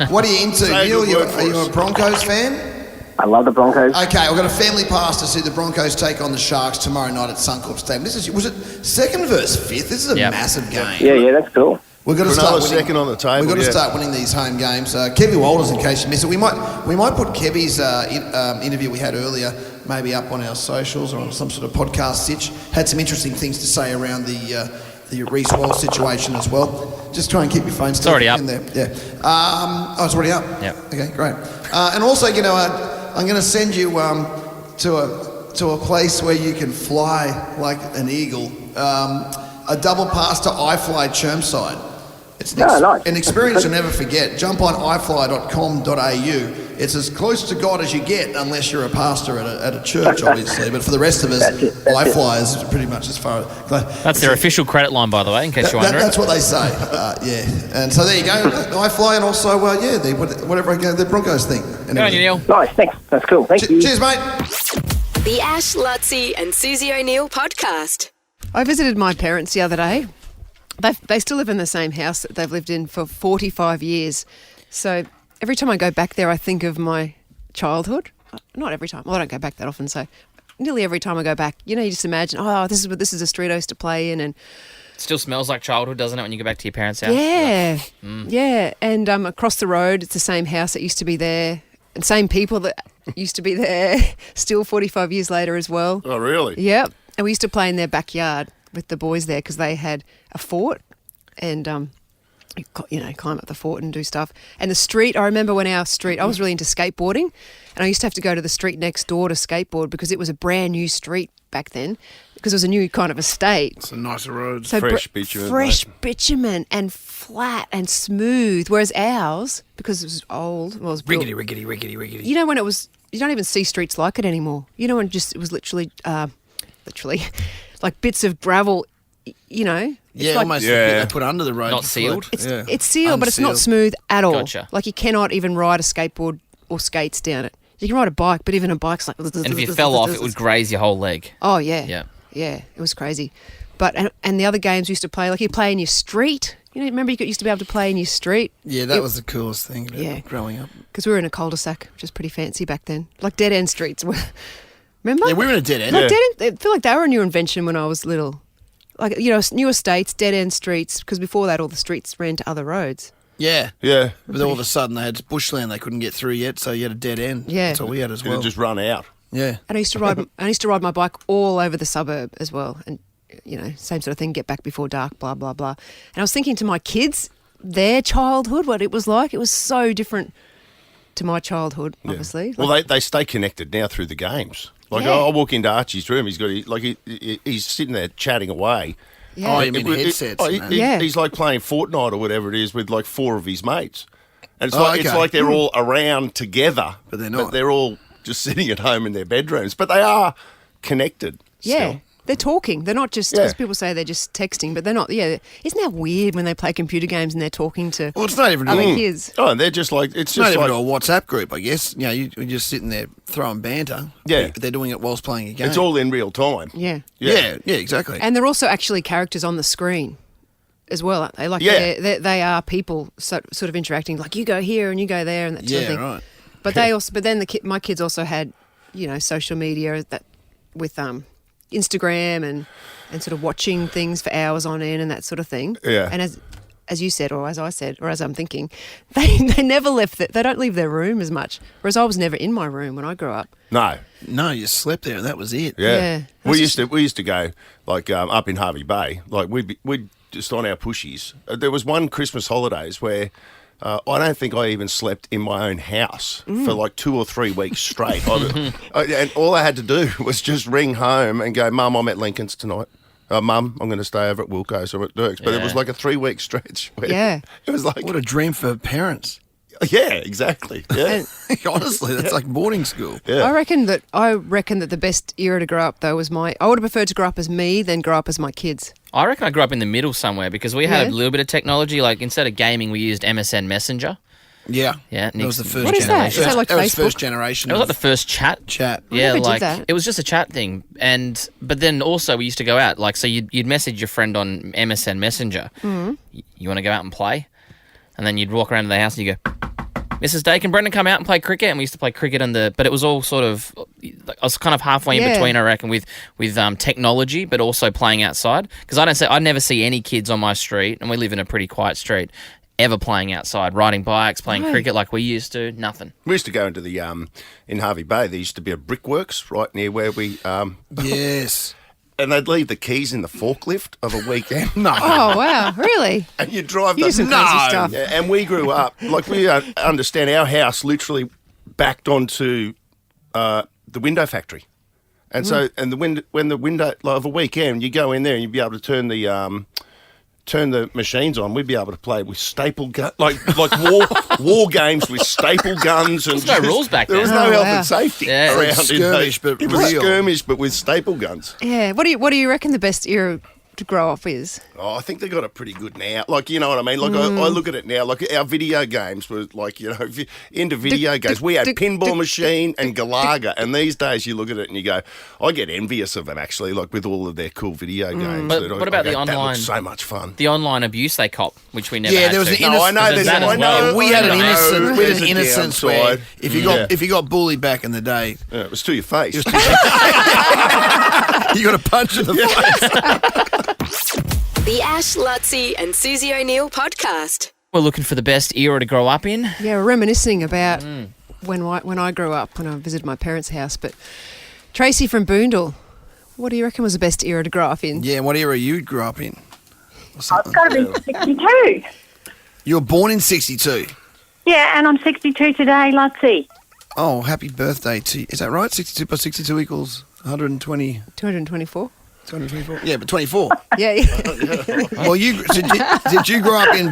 What are you into, Say a Neil? good word for Are you us. a Broncos fan? I love the Broncos. Okay, I've got a family pass to see the Broncos take on the Sharks tomorrow night at Suncorp Stadium. Was it second versus fifth? This is a Yep. massive game. Yeah, that's cool. We've got to For start another winning. second on the table, We've got to yeah. start winning these home games. Kevy Walters, in case you missed it, we might put Kevy's interview we had earlier maybe up on our socials or on some sort of podcast sitch. Had some interesting things to say around the Reece Walsh situation as well. Just try and keep your phone still already up. in there. Yeah. It's already up. Yep. Okay, great. And also, I'm going to send you to a place where you can fly like an eagle. A double pass to iFly Chermside. It's Nice. an experience you'll never forget. Jump on ifly.com.au. It's as close to God as you get, unless you're a pastor at a church, obviously. But for the rest of us, That's it. iFly is pretty much as far. That's their official credit line, by the way, in case you're wondering. That's what they say. Yeah. And so there you go. iFly and also whatever the Broncos thing. Go on, you, Neil. Nice, thanks. That's cool. Thank you. Cheers, mate. The Ash, Luttsy and Susie O'Neill podcast. I visited my parents the other day. They still live in the same house that they've lived in for 45 years. So every time I go back there, I think of my childhood. Not every time. Well, I don't go back that often, so nearly every time I go back, you just imagine, this is a street I used to play in, and Still smells like childhood, doesn't it, when you go back to your parents' house? yeah. And across the road, it's the same house that used to be there, and same people that used to be there, still 45 years later as well. Oh, really? Yep. And we used to play in their backyard with the boys there because they had a fort, and climb up the fort and do stuff. And the street, I remember when our street, I was really into skateboarding, and I used to have to go to the street next door to skateboard because it was a brand new street back then, because it was a new kind of estate. Some nicer roads. So Fresh bitumen, fresh bitumen and flat and smooth. Whereas ours, because it was old, well, it was built, Rickety. you know, when it was, you don't even see streets like it anymore. You know, when it was literally like bits of gravel, you know. Yeah, like, almost Yeah. they put under the road. Not before sealed? they- It's sealed, but it's not Unsealed. smooth at all. Gotcha. Like you cannot even ride a skateboard or skates down it. You can ride a bike, but even a bike's like. And if you fell off, it would graze your whole leg. Oh yeah. Yeah. Yeah, it was crazy. But and the other games we used to play, like you play in your street. You know, remember you used to be able to play in your street. Yeah, that was the coolest thing about Yeah. growing up. Because we were in a cul-de-sac, which was pretty fancy back then. Like dead end streets. Remember? Yeah, we were in a dead end. Like dead end. I feel like they were a new invention when I was little. like, new estates, dead-end streets, because before that all the streets ran to other roads. Yeah. Yeah. But all of a sudden they had bushland they couldn't get through yet, so you had a dead end. Yeah. That's all we had as well. It'd just run out. Yeah. And I used to ride my bike all over the suburb as well, and same sort of thing, get back before dark, blah blah blah. And I was thinking to my kids, their childhood, what it was like. It was so different to my childhood, obviously. Well, they stay connected now through the games. Like, Yeah. I walk into Archie's room, he's sitting there chatting away. Yeah. Oh, you mean headsets? and that. Yeah. He's like playing Fortnite or whatever it is with like 4 of his mates. And it's, Oh, it's okay. like they're all around together. But they're not. They're all just sitting at home in their bedrooms. But they are connected Yeah. still. They're talking. They're not just, as people say, they're just texting, but they're not. Yeah. Isn't that weird when they play computer games and they're talking to Well, it's not even other really, kids? Oh, and they're just like, it's it's not just even like, a WhatsApp group, I guess. You're just sitting there throwing banter. Yeah. But they're doing it whilst playing a game. it's all in real time. Yeah. Yeah, exactly. And they're also actually characters on the screen as well, aren't they? Like, Yeah. they are people sort of interacting, like you go here and you go there and that sort of thing. right. But then my kids also had, social media that with Instagram and sort of watching things for hours on end and that sort of thing. Yeah. And as you said, or as I said, or as I'm thinking, they never left they don't leave their room as much. Whereas I was never in my room when I grew up. No. No, you slept there and that was it. Yeah. Yeah. We used to go like up in Harvey Bay. Like we'd just on our pushies. There was one Christmas holidays where I don't think I even slept in my own house for like 2 or 3 weeks straight. And all I had to do was just ring home and go, Mum, I'm at Lincoln's tonight. Mum, I'm going to stay over at Wilco's or at Dirk's. But it was like a 3-week stretch. Where Yeah. It was like, What a dream for parents. yeah, exactly. Yeah. Honestly, that's like boarding school. Yeah. I reckon that the best era to grow up though was I would have preferred to grow up as me than grow up as my kids. I reckon I grew up in the middle somewhere because we had Yeah. a little bit of technology. Like instead of gaming, we used MSN Messenger. Yeah. Yeah, That was the first What is that? generation. Is that like That was Facebook? first generation. It was like of the first chat. chat. Yeah, never did like that. it was just a chat thing, but then also we used to go out. Like so, you'd message your friend on MSN Messenger. Mm-hmm. You want to go out and play, and then you'd walk around to the house and you go, Mrs. Day, can Brendan come out and play cricket? And we used to play cricket but it was all sort of, I was kind of halfway in between, I reckon, with technology, but also playing outside. Because I never see any kids on my street, and we live in a pretty quiet street, ever playing outside, riding bikes, playing cricket like we used to. Nothing. We used to go into the, in Harvey Bay, there used to be a brickworks right near where we, Yes. and they'd leave the keys in the forklift of a weekend. No. Oh wow, really? And you drive You do some crazy stuff. Yeah, and we grew up, like we understand our house literally backed onto the window factory. And so, and when the window, like of a weekend, you go in there and you'd be able to turn the machines on. We'd be able to play with staple gun, like war games with staple guns. And There's no rules back There was then. no Oh, health wow. and safety Yeah. around. Like skirmish, but it was real. skirmish, but with staple guns. Yeah. What do you reckon the best era to grow up is? Oh, I think they got it pretty good now. Like, you know what I mean? Like, I look at it now. Like, our video games were like, if you're into video games, we had Pinball Machine and Galaga. And these days you look at it and you go, I get envious of them, actually, like with all of their cool video games. But that what about the That online- looks so much fun. The online abuse they cop, which we never Yeah, had there was to. an innocent. No, I know There's there's that as well. We had an I know. innocent. We had There's an a innocence where downside. if you got bullied back in the day, Yeah, it was to your face. you got a punch in the face. The Ash, Luttsy and Susie O'Neill podcast. We're looking for the best era to grow up in. Yeah, we're reminiscing about when I grew up, when I visited my parents' house. But Tracy from Boondall, what do you reckon was the best era to grow up in? Yeah, what era you grew up in? It's got to be 62. You were born in '62. Yeah, and I'm 62 today, Luttsy. Oh, happy birthday to you. Is that right? 62 plus 62 equals 120. 224. 224. Yeah, but 24. Yeah. Well, did you grow up in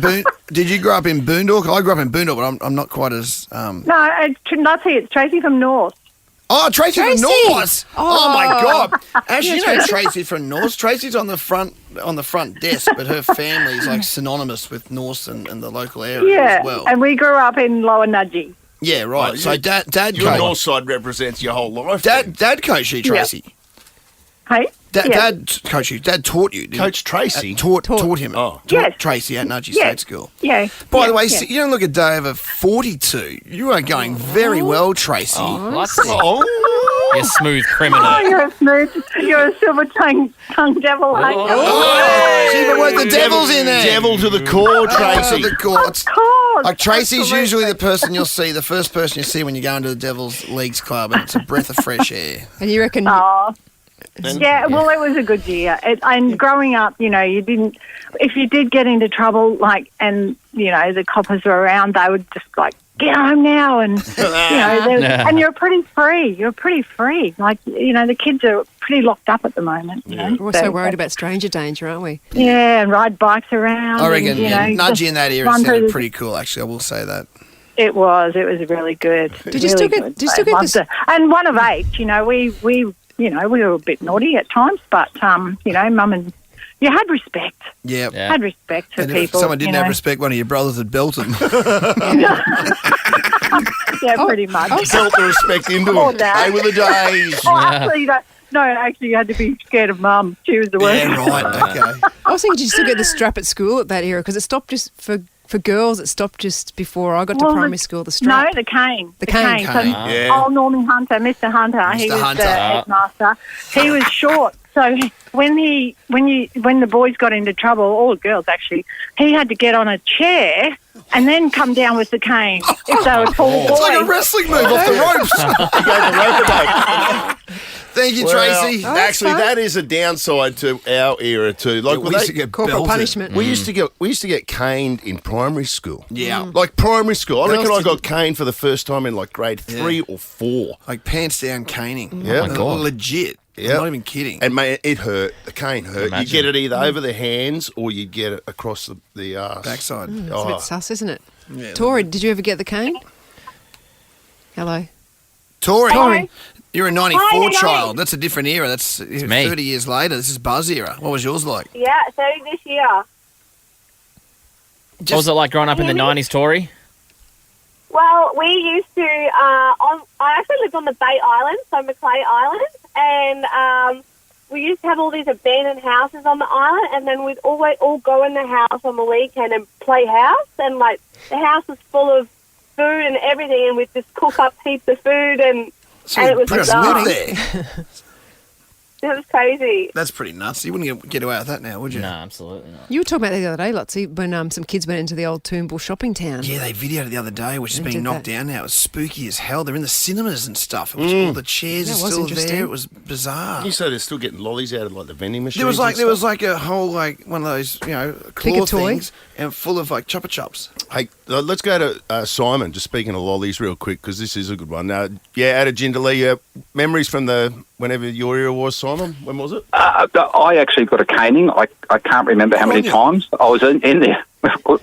Did you grow up in Boondall? I grew up in Boondall, but I'm not quite as. No, Luttsy, it's Tracy from North. Oh, Tracy from Tracy! North. Oh my God, actually, you know Tracy. Tracy from North. Tracy's on the front desk, but her family is like synonymous with North and the local area Yeah, as well. and we grew up in Lower Nudgee. Yeah, right. Oh, So dad Your coached. north side represents your whole life. Dad coached you, Tracy. Hey? Yeah. Dad coached you. Dad taught you. didn't Coach he? Tracy? Taught him. Oh. Taught Yes. Tracy at Nudgee Yeah. State School. Yeah. By the yeah, way, yeah. you don't look a day over 42. You are going very well, Tracy. Luttsy. Oh. You smooth criminal. Oh, you're a silver-tongued devil, aren't you? Gee, but wait, the devil's in there. Devil to the core, Tracy. The courts. Of course. Like Tracy's absolutely. usually the person you'll see, the first person you see when you go into the Devil's Leagues Club, and it's a breath of fresh air. And you reckon? Oh. Yeah, well, it was a good year. And growing up, you know, if you did get into trouble, and, you know, the coppers were around, they would just, get home now. And, you know, and you're pretty free. You're pretty free. Like, you know, the kids are pretty locked up at the moment. You know? We're also worried about stranger danger, aren't we? Yeah, and ride bikes around. I reckon, and, you know, Nudgy in that era run through sounded the- pretty cool, actually, I will say that. It was really good. Did you still get this? And one of 8, you know, we were a bit naughty at times, but, you know, Mum and you had respect. Yeah. Had respect for And if people. someone didn't you have know. respect, one of your brothers would belt him. Yeah, pretty much. Belt the respect into Or him. Dad. They were the days. Oh, actually, you had to be scared of Mum. She was the worst. Yeah, right, okay. I was thinking, did you still get the strap at school at that era? Because it stopped just for girls. It stopped just before I got to primary school. The strap. No, the cane. The cane. So, Yeah. old Normie Hunter, Mr. Hunter, he Mr. was Hunter. the headmaster. He was short, so when the boys got into trouble, all the girls actually, he had to get on a chair and then come down with the cane if they were tall boys. It's like a wrestling move off the ropes. He gave the rope a break. Thank you, Well, Tracy. actually, that is a downside to our era too. Like we used to get Corporal belted. punishment. we used to get caned in primary school. Yeah. Like primary school. I Girls reckon I didn't- got caned for the first time in grade 3 or 4. Like pants down caning. Yeah. Oh my God. Legit. Yeah. I'm not even kidding. And mate, it hurt. The cane hurt. Imagine. You get it either over the hands or you get it across the arse. Backside. It's a Oh. bit sus, isn't it? Yeah. Tori, did you ever get the cane? Hello. Tori, you're a 94 Hi. child. That's a different era. That's me. 30 years later. This is Buzz era. What was yours like? Yeah, so this year. What was it like growing up in the 90s, Tori? Well, we used to. I actually lived on the Bay Island, so Macleay Island, and we used to have all these abandoned houses on the island, and then we'd always all go in the house on the weekend and play house, and the house was full of food and everything, and we'd just cook up heaps of food, and it was pretty bizarre. live there. It was crazy. That's pretty nuts. You wouldn't get away with that now, would you? No, absolutely not. You were talking about that the other day, Luttsy, when some kids went into the old Toombul shopping town. Yeah, they videoed it the other day, which is They being did knocked that. down now. It was spooky as hell. They're in the cinemas and stuff. It was all the chairs That are was still interesting. there. It was bizarre. You say they're still getting lollies out of the vending machines. There was and stuff? a whole one of those Pick a claw toy. things and full of Chupa Chups. Hey, let's go to Simon. Just speaking of lollies, real quick, because this is a good one. Out of Jindalee, memories from whenever your era was, Simon. When was it? I actually got a caning. I can't remember how many times. I was in there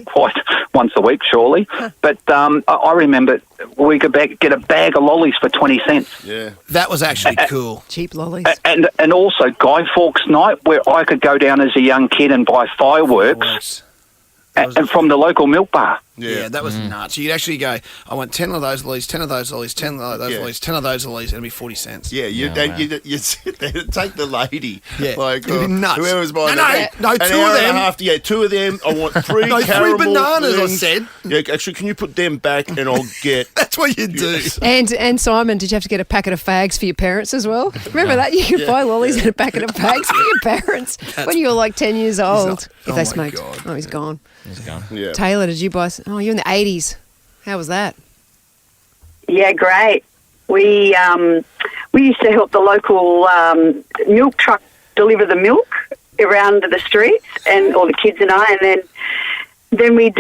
quite once a week, surely. But I remember we could get a bag of lollies for 20 cents. Yeah. That was actually cool. Cheap lollies. And also Guy Fawkes night, where I could go down as a young kid and buy fireworks and from the local milk bar. Yeah, that was nuts. You'd actually go, I want 10 of those lollies, 10 of those lollies, 10 of those lollies, 10 of those lollies, and it'd be 40 cents. Yeah, you'd sit there and take the lady. Yeah. Like, It'd be nuts. whoever was buying No, it. no, an 2 hour of and them. a half to get 2 of them. I want 3 No, 3 caramel bananas, I things. said. Yeah, actually, can you put them back and I'll get... That's what you do. And Simon, did you have to get a packet of fags for your parents as well? Remember that? You could buy lollies and a packet of fags for your parents when you were like 10 years old. If oh they my smoked. God. Oh, he's gone. He's gone. Yeah. Taylor, did you buy... Oh, you're in the 80s. How was that? Yeah, great. We used to help the local milk truck deliver the milk around the streets, and all the kids and I, and then we'd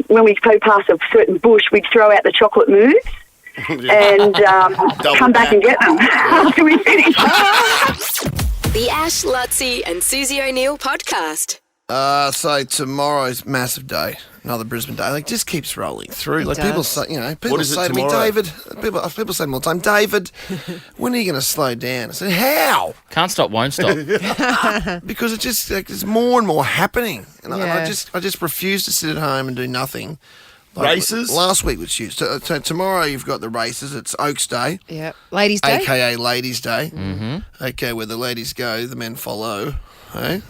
when we'd go past a certain bush, we'd throw out the chocolate mousse and come back and get them after we finished. The Ash, Luttsy and Susie O'Neill podcast. So tomorrow's massive day, another Brisbane day. Like, just keeps rolling through. It Like people does. say, people is it say to me, tomorrow? David. People say to me all the time, David, when are you going to slow down? I said, how? Can't stop, won't stop. Because it's just there's more and more happening, and Yeah. I just refuse to sit at home and do nothing. Races? Last week was Tuesday. So tomorrow you've got the races. It's Oaks Day, Yeah. Ladies' Day? aka Ladies' Day. Mm-hmm. Okay, where the ladies go, the men follow. Hey?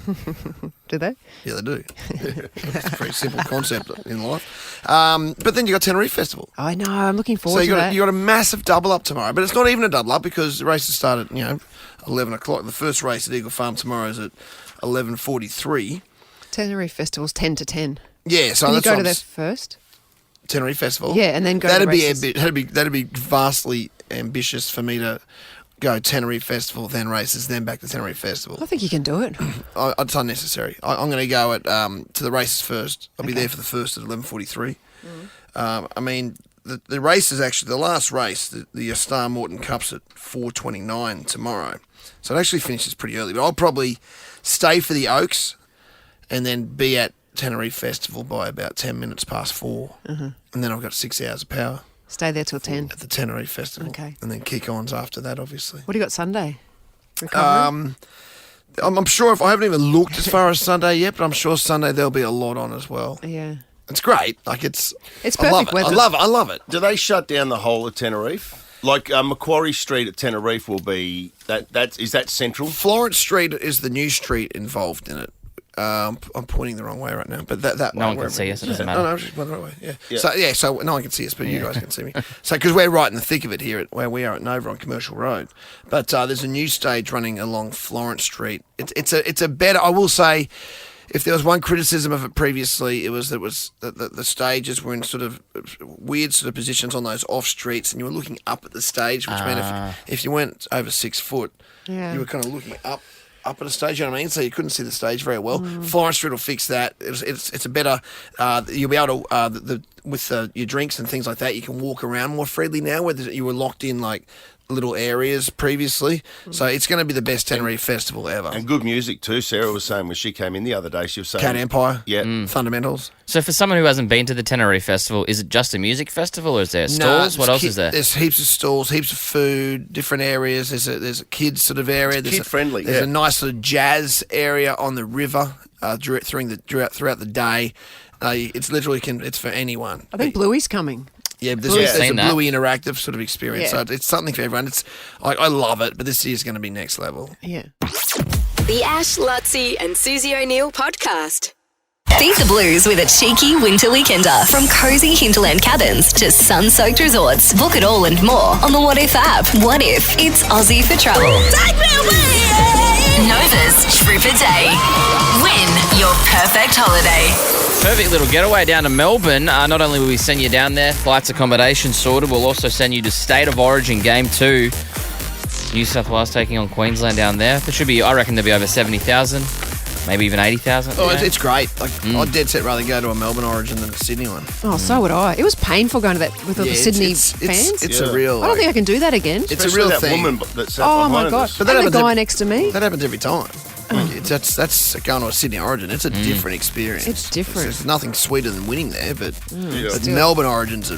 Do they? Yeah, they do. It's a pretty simple concept in life. But then you got Tenerife Festival. I know. I'm looking So forward to that. you got a massive double up tomorrow, but it's not even a double up because the races start at 11 o'clock. The first race at Eagle Farm tomorrow is at 11:43. Tenerife Festival's 10 to 10. Yeah, so Can you that's go what to I'm there s- first? Tenerife Festival. Yeah, and then go to the races. That'd be vastly ambitious for me to go Tenerife Festival, then races, then back to Tenerife Festival. I think you can do it. It's unnecessary. I'm going to go to the races first. I'll be there for the first at 11:43. I mean, the race is actually the last race. The Star Morton Cup's at 4:29 tomorrow, so it actually finishes pretty early. But I'll probably stay for the Oaks, and then be at Tenerife Festival by about 10 minutes past 4, and then I've got 6 hours of power. Stay there till 10. At the Tenerife Festival. Okay. And then kick-ons after that, obviously. What do you got Sunday? Recovery? I'm sure if I haven't even looked as far as Sunday yet, but I'm sure Sunday there'll be a lot on as well. Yeah. It's great. Like it's perfect I love it. weather. I love it. Do they shut down the whole of Tenerife? Like Macquarie Street at Tenerife will be is that central? Florence Street is the new street involved in it. I'm pointing the wrong way right now, but that No way, one can see us, it doesn't No, matter. I'm just going the right way. Yeah. Yeah. So no one can see us, but you guys can see me. So because we're right in the thick of it here, where we are at Nova on Commercial Road. But there's a new stage running along Florence Street. It's a better. I will say, if there was one criticism of it previously, it was that the stages were in sort of weird sort of positions on those off streets, and you were looking up at the stage, which meant if you went over 6 foot, you were kind of looking up at a stage, you know what I mean? So you couldn't see the stage very well. Florence Street will fix that. It's a better. You'll be able to with your drinks and things like that. You can walk around more freely now, where you were locked in like little areas previously. So it's going to be the best Tenerife Festival ever. And good music too. Sarah was saying when she came in the other day, she was saying Cat Empire, yeah, Fundamentals. So for someone who hasn't been to the Tenerife Festival, is it just a music festival or is there stalls? What else is there? There's heaps of stalls, heaps of food, different areas. There's a kids sort of area. There's kid-friendly, There's yeah. a nice sort of jazz area on the river throughout the day. It's literally it's for anyone. I think Bluey's coming. Yeah, there's a Bluey interactive sort of experience. Yeah. So it's something for everyone. I love it, but this year's going to be next level. Yeah. The Ash, Luttsy and Susie O'Neill podcast. Beat the blues with a cheeky winter weekender. From cosy hinterland cabins to sun-soaked resorts. Book it all and more on the What If app. What if it's Aussie for travel? Take me away! Nova's Trip a Day. Win your perfect holiday. Perfect little getaway down to Melbourne. Not only will we send you down there, flights, accommodation sorted, we'll also send you to State of Origin Game 2. New South Wales taking on Queensland down there. There should be, I reckon there'll be over 70,000, maybe even 80,000. Oh, it's great. Like I'd dead set rather go to a Melbourne Origin than a Sydney one. Oh, so would I. It was painful going to that with all the Sydney it's fans. It's a real. I don't think I can do that again. It's Especially a real that thing. woman that sat Oh my behind god! us. But that And the happens guy every- next to me. That happens every time. Like, that's going to a Sydney Origin. It's a different experience. It's different. There's nothing sweeter than winning there, but Yeah. but Melbourne Origins are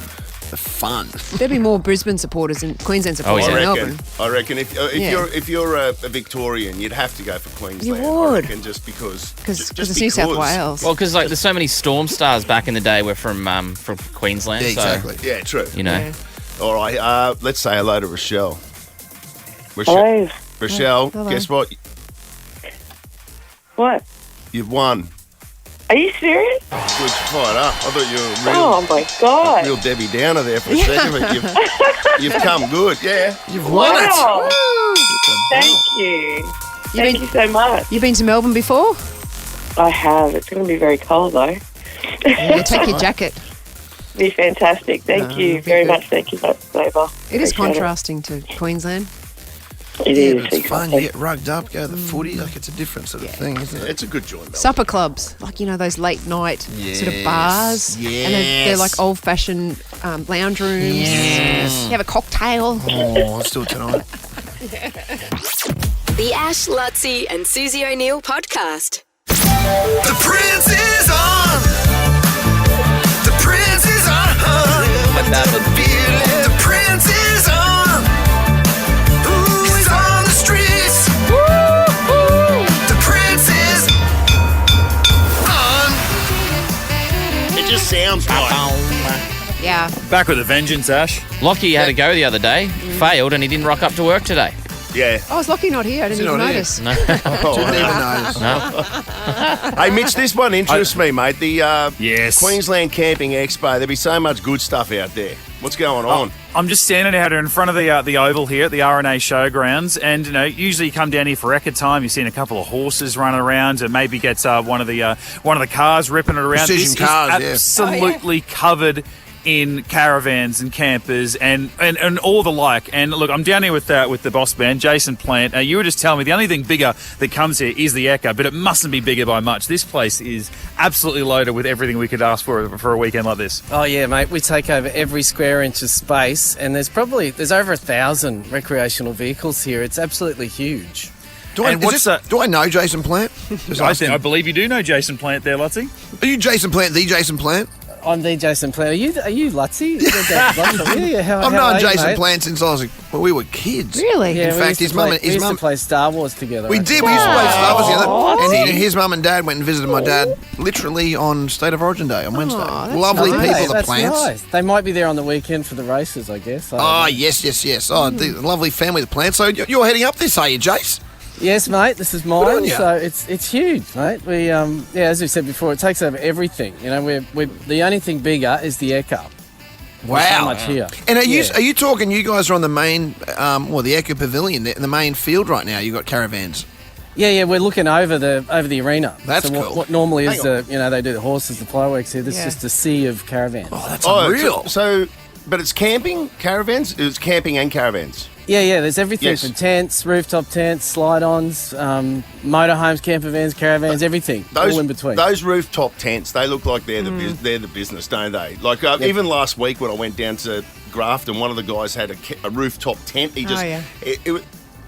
fun. There'd be more Brisbane supporters and Queensland supporters yeah. in I Melbourne. reckon if Yeah. you're a Victorian, you'd have to go for Queensland. You I would. reckon, just because Because just it's New South because. Wales. Well, because like there's so many Storm stars back in the day were from Queensland. Yeah, so, exactly. Yeah, true. You know. Yeah. All right, let's say hello to Rochelle. Hello. Rochelle, Hello. guess what? What? You've won. Are you serious? Good, fired up. I thought you were real. Oh my god. Real Debbie Downer there for a second, but you've come good, yeah. You've won Wow. it. Thank you. Thank you so much. You've been to Melbourne before? I have. It's going to be very cold though. Yeah, take your jacket. Be fantastic. Thank you very much. Thank you, Nova. It is Appreciate contrasting to Queensland. It Yeah, is. but it's fun. You get rugged up, go to the footy. Like it's a different sort of thing, isn't it? It's a good joint, though. Supper clubs, like those late night sort of bars, and they're Yes. like old fashioned lounge rooms. Yes. You have a cocktail. Oh, let's do it tonight. The Ash, Luttsy and Susie O'Neill podcast. The Prince is on. The Prince is on. The Prince is on. Ooh, he's on the streets. The Prince is on. It just sounds right. Yeah. Back with a vengeance, Ash. Lockie had a go the other day, failed, and he didn't rock up to work today. Yeah. Oh, is Lockie not here? I didn't he even not here? notice. No. Didn't even notice. Hey, Mitch, this one interests me, mate. The Yes. Queensland Camping Expo. There'll be so much good stuff out there. What's going on? I'm just standing out here in front of the Oval here at the RNA Showgrounds, and usually you come down here for record time. You've seen a couple of horses running around, and maybe gets one of the cars ripping it around. Precision This cars, is absolutely covered in caravans and campers and all the like. And look, I'm down here with the boss man, Jason Plant. You were just telling me the only thing bigger that comes here is the Echo, but it mustn't be bigger by much. This place is absolutely loaded with everything we could ask for a weekend like this. Oh yeah, mate. We take over every square inch of space, and there's over 1,000 recreational vehicles here. It's absolutely huge. Do I know Jason Plant? I believe you do know Jason Plant there, Luttsy. Are you Jason Plant, the Jason Plant? I'm the Jason Plant. Are you Luttsy? I've known Jason Plant since we were kids. Really? Yeah, In fact, his mum we used to play Star Wars together. We did. We used to play Star Wars together. And his mum and dad went and visited my dad literally on State of Origin Day on Wednesday. Lovely people, the Plants. Nice. They might be there on the weekend for the races, I guess. Yes. Oh, the lovely family, the Plants. So you're heading up this, are you, Jace? Yes, mate. This is Good on mine. ya. So it's huge, mate. We as we said before, it takes over everything. We're the only thing bigger is the Echo. Wow. There's so much here. And are you talking? You guys are on the main, the Echo Pavilion, the main field right now. You got caravans. Yeah, we're looking over the arena. That's so cool. What normally is they do the horses, the fireworks here. This is just a sea of caravans. Oh, that's unreal. But it's camping caravans. It's camping and caravans. Yeah. There's everything Yes. from tents, rooftop tents, slide-ons, motorhomes, camper vans, caravans, everything. All in between. Those rooftop tents, they look like they're the business, don't they? Like even last week when I went down to Grafton, one of the guys had a rooftop tent. He just it was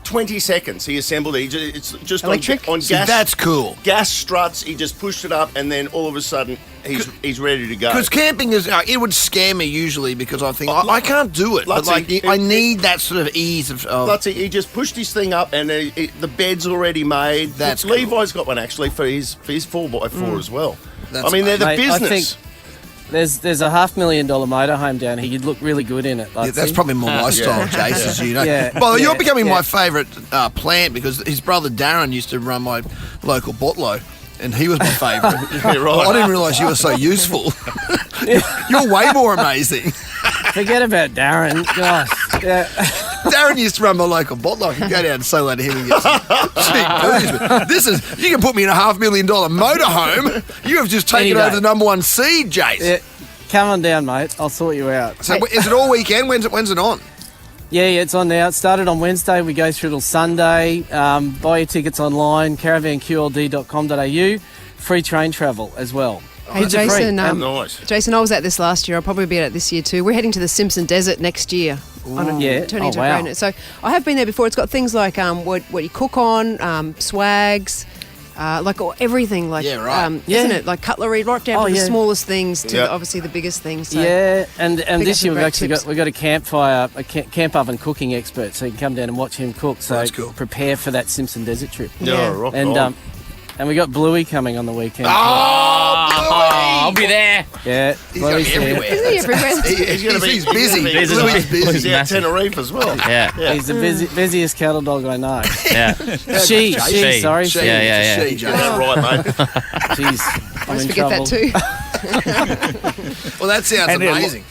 20 seconds. He assembled it. It's just Electric? on See, gas. that's cool. Gas struts. He just pushed it up, and then all of a sudden he's ready to go. Because camping is, it would scare me usually because I think I can't do it. But Luttsy, I need that sort of ease of. Luttsy, he just pushed his thing up, and the bed's already made. That's Levi's got one actually for his 4x4 as well. That's I mean, they're the Mate, I business. think there's a $500,000 motorhome down here. You'd look really good in it. Yeah, that's probably more my style, Jace, as you know. Yeah. Well, you're Yeah. becoming Yeah. my favourite plant because his brother Darren used to run my local botlo, and he was my favourite. You're right. I didn't realise you were so useful. You're way more amazing. Forget about Darren. Gosh. Yeah. Darren used to run my local botlo. I could go down and solo to him and get some cheap goodies. You can put me in a $500,000 motorhome. You have just taken Any over the number one seed, Jace. Yeah. Come on down, mate. I'll sort you out. So is it all weekend? When's it on? Yeah, it's on now. It started on Wednesday. We go through till Sunday. Buy your tickets online, caravanqld.com.au. Free train travel as well. Hey, Kids are free. Jason. Nice. Jason, I was at this last year. I'll probably be at it this year too. We're heading to the Simpson Desert next year. Yeah. Turning into wow. a grain. So I have been there before. It's got things like what you cook on, swags, everything. Like, Yeah, right. Isn't it? Like cutlery, right down Oh, to the yeah. smallest things to Yeah. obviously the biggest things. So. Yeah, and Pick up this some year great tips. we've got a camp oven cooking expert, so you can come down and watch him cook. So That's cool. prepare for that Simpson Desert trip. Yeah. rock And on. and we got Bluey coming on the weekend. I'll be there. Yeah, He's going to be everywhere. Isn't he everywhere? He's busy. busy. Louis is busy. He's at Tenerife as well. Yeah. He's the busiest cattle dog I know. Yeah. She, sorry. She, Yeah. She, Get that right, mate. Jeez, I'm Always in forget trouble. that too. Well, that sounds And amazing.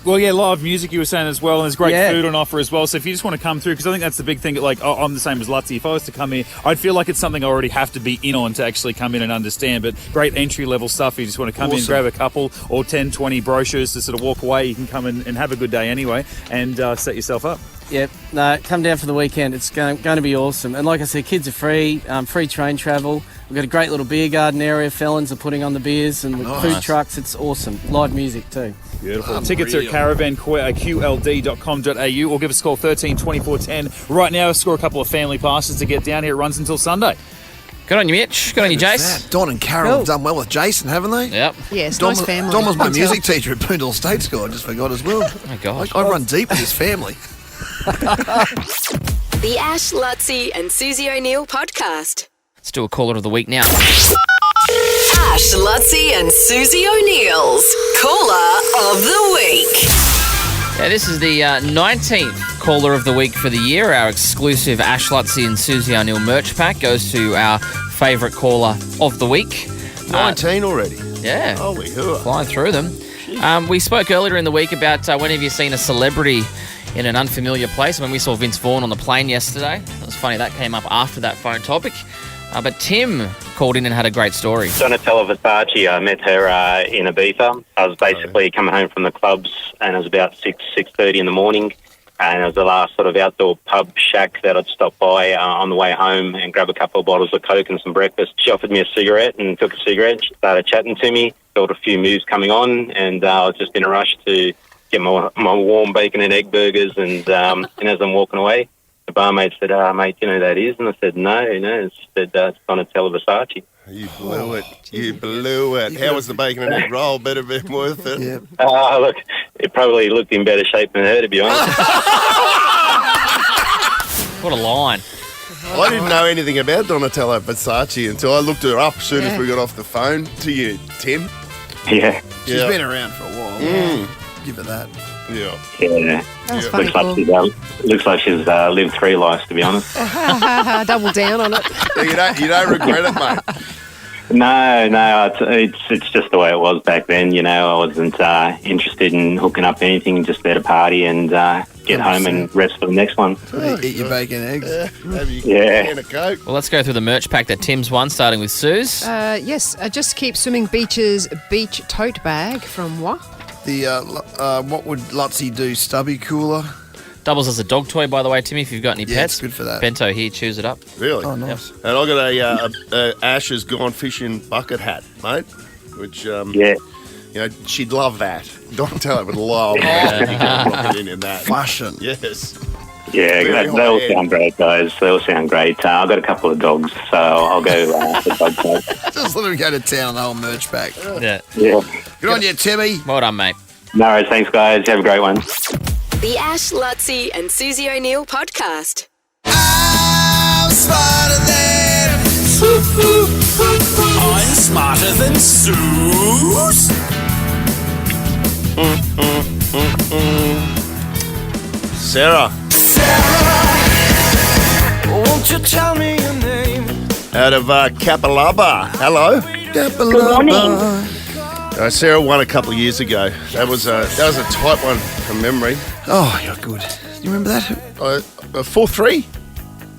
Well, yeah, live music you were saying as well, and there's great Yeah. food on offer as well. So if you just want to come through, because I think that's the big thing. Like I'm the same as Luttsy. If I was to come here, I'd feel like it's something I already have to be in on to actually come in and understand. But great entry level stuff. If you just want to come in, grab a couple or 10, 20 brochures to sort of walk away. You can come in and have a good day anyway, and set yourself up. Yep. No, come down for the weekend. It's going to be awesome. And like I said, kids are free. Free train travel. We've got a great little beer garden area. Felons are putting on the beers and with food trucks. It's awesome. Live music too. Beautiful. Tickets are at caravanqld.com.au or give us a call 13 24 10 right now. Score a couple of family passes to get down here. It runs until Sunday. Good on you, Mitch. Good on you, Jace. Don and Carol have done well with Jason, haven't they? Yep. Yes, Don, nice family. Don was my Can tell. music teacher at Boondall State School. I just forgot as well. Oh my gosh. I run deep with his family. The Ash, Luttsy and Susie O'Neill podcast. Let's do a caller of the week now. Ash, Luttsy and Susie O'Neill's Caller of the Week. Yeah, this is the 19th caller of the week for the year. Our exclusive Ash Luttsy and Susie O'Neill merch pack goes to our favourite caller of the week. 19 already? Yeah. Holy hooah. Flying through them. We spoke earlier in the week about when have you seen a celebrity in an unfamiliar place. When we saw Vince Vaughn on the plane yesterday. It was funny, that came up after that phone topic. But Tim called in and had a great story. Donatella Versace, I met her in Ibiza. I was basically coming home from the clubs and it was about 6:30 in the morning. And it was the last sort of outdoor pub shack that I'd stop by on the way home and grab a couple of bottles of Coke and some breakfast. She offered me a cigarette and took a cigarette. She started chatting to me, felt a few moves coming on, and I was just in a rush to get my warm bacon and egg burgers. And as I'm walking away, the barmaid said, mate, you know who that is? And I said, no. She said, it's Donatella Versace. You blew it. You blew it. How was the bacon and egg roll? Better be worth it. Yeah. Look, it probably looked in better shape than her, to be honest. What a line. I didn't know anything about Donatella Versace until I looked her up as soon as we got off the phone to you, Tim. Yeah. She's been around for a while. Give her that. Yeah. Yeah. That was funny, Looks like she's lived 3 lives, to be honest. Double down on it. You don't regret it, mate. No, it's just the way it was back then. You know, I wasn't interested in hooking up anything, just there to party and get home and rest for the next one. Eat your bacon and eggs. Have you can of Coke? Well, let's go through the merch pack that Tim's won, starting with Suze. Yes, Just Keep Swimming Beaches beach tote bag from what? The what would Luttsy do? Stubby cooler. Doubles as a dog toy, by the way, Timmy, if you've got any Yeah, pets. it's good for that. Bento here, chews it up. Really? Oh, nice. And I got a Ash's Gone Fishing bucket hat, mate, which she'd love that. Donatella would love rocking in that. Fashion. Yes. Yeah, they all sound great, guys. They all sound great. I've got a couple of dogs, so I'll go for dog toy. Just let him go to town on the whole merch pack. Yeah. Good on you, Timmy. Well done, mate. No worries. Thanks, guys. Have a great one. The Ash, Luttsy and Susie O'Neill podcast. I'm smarter than I'm smarter than Suze. Sarah, Won't you tell me your name? out of Kapalaba. Hello. Good morning. Sarah won a couple of years ago. That was a tight one from memory. Oh, you're good. You remember that? 4-3.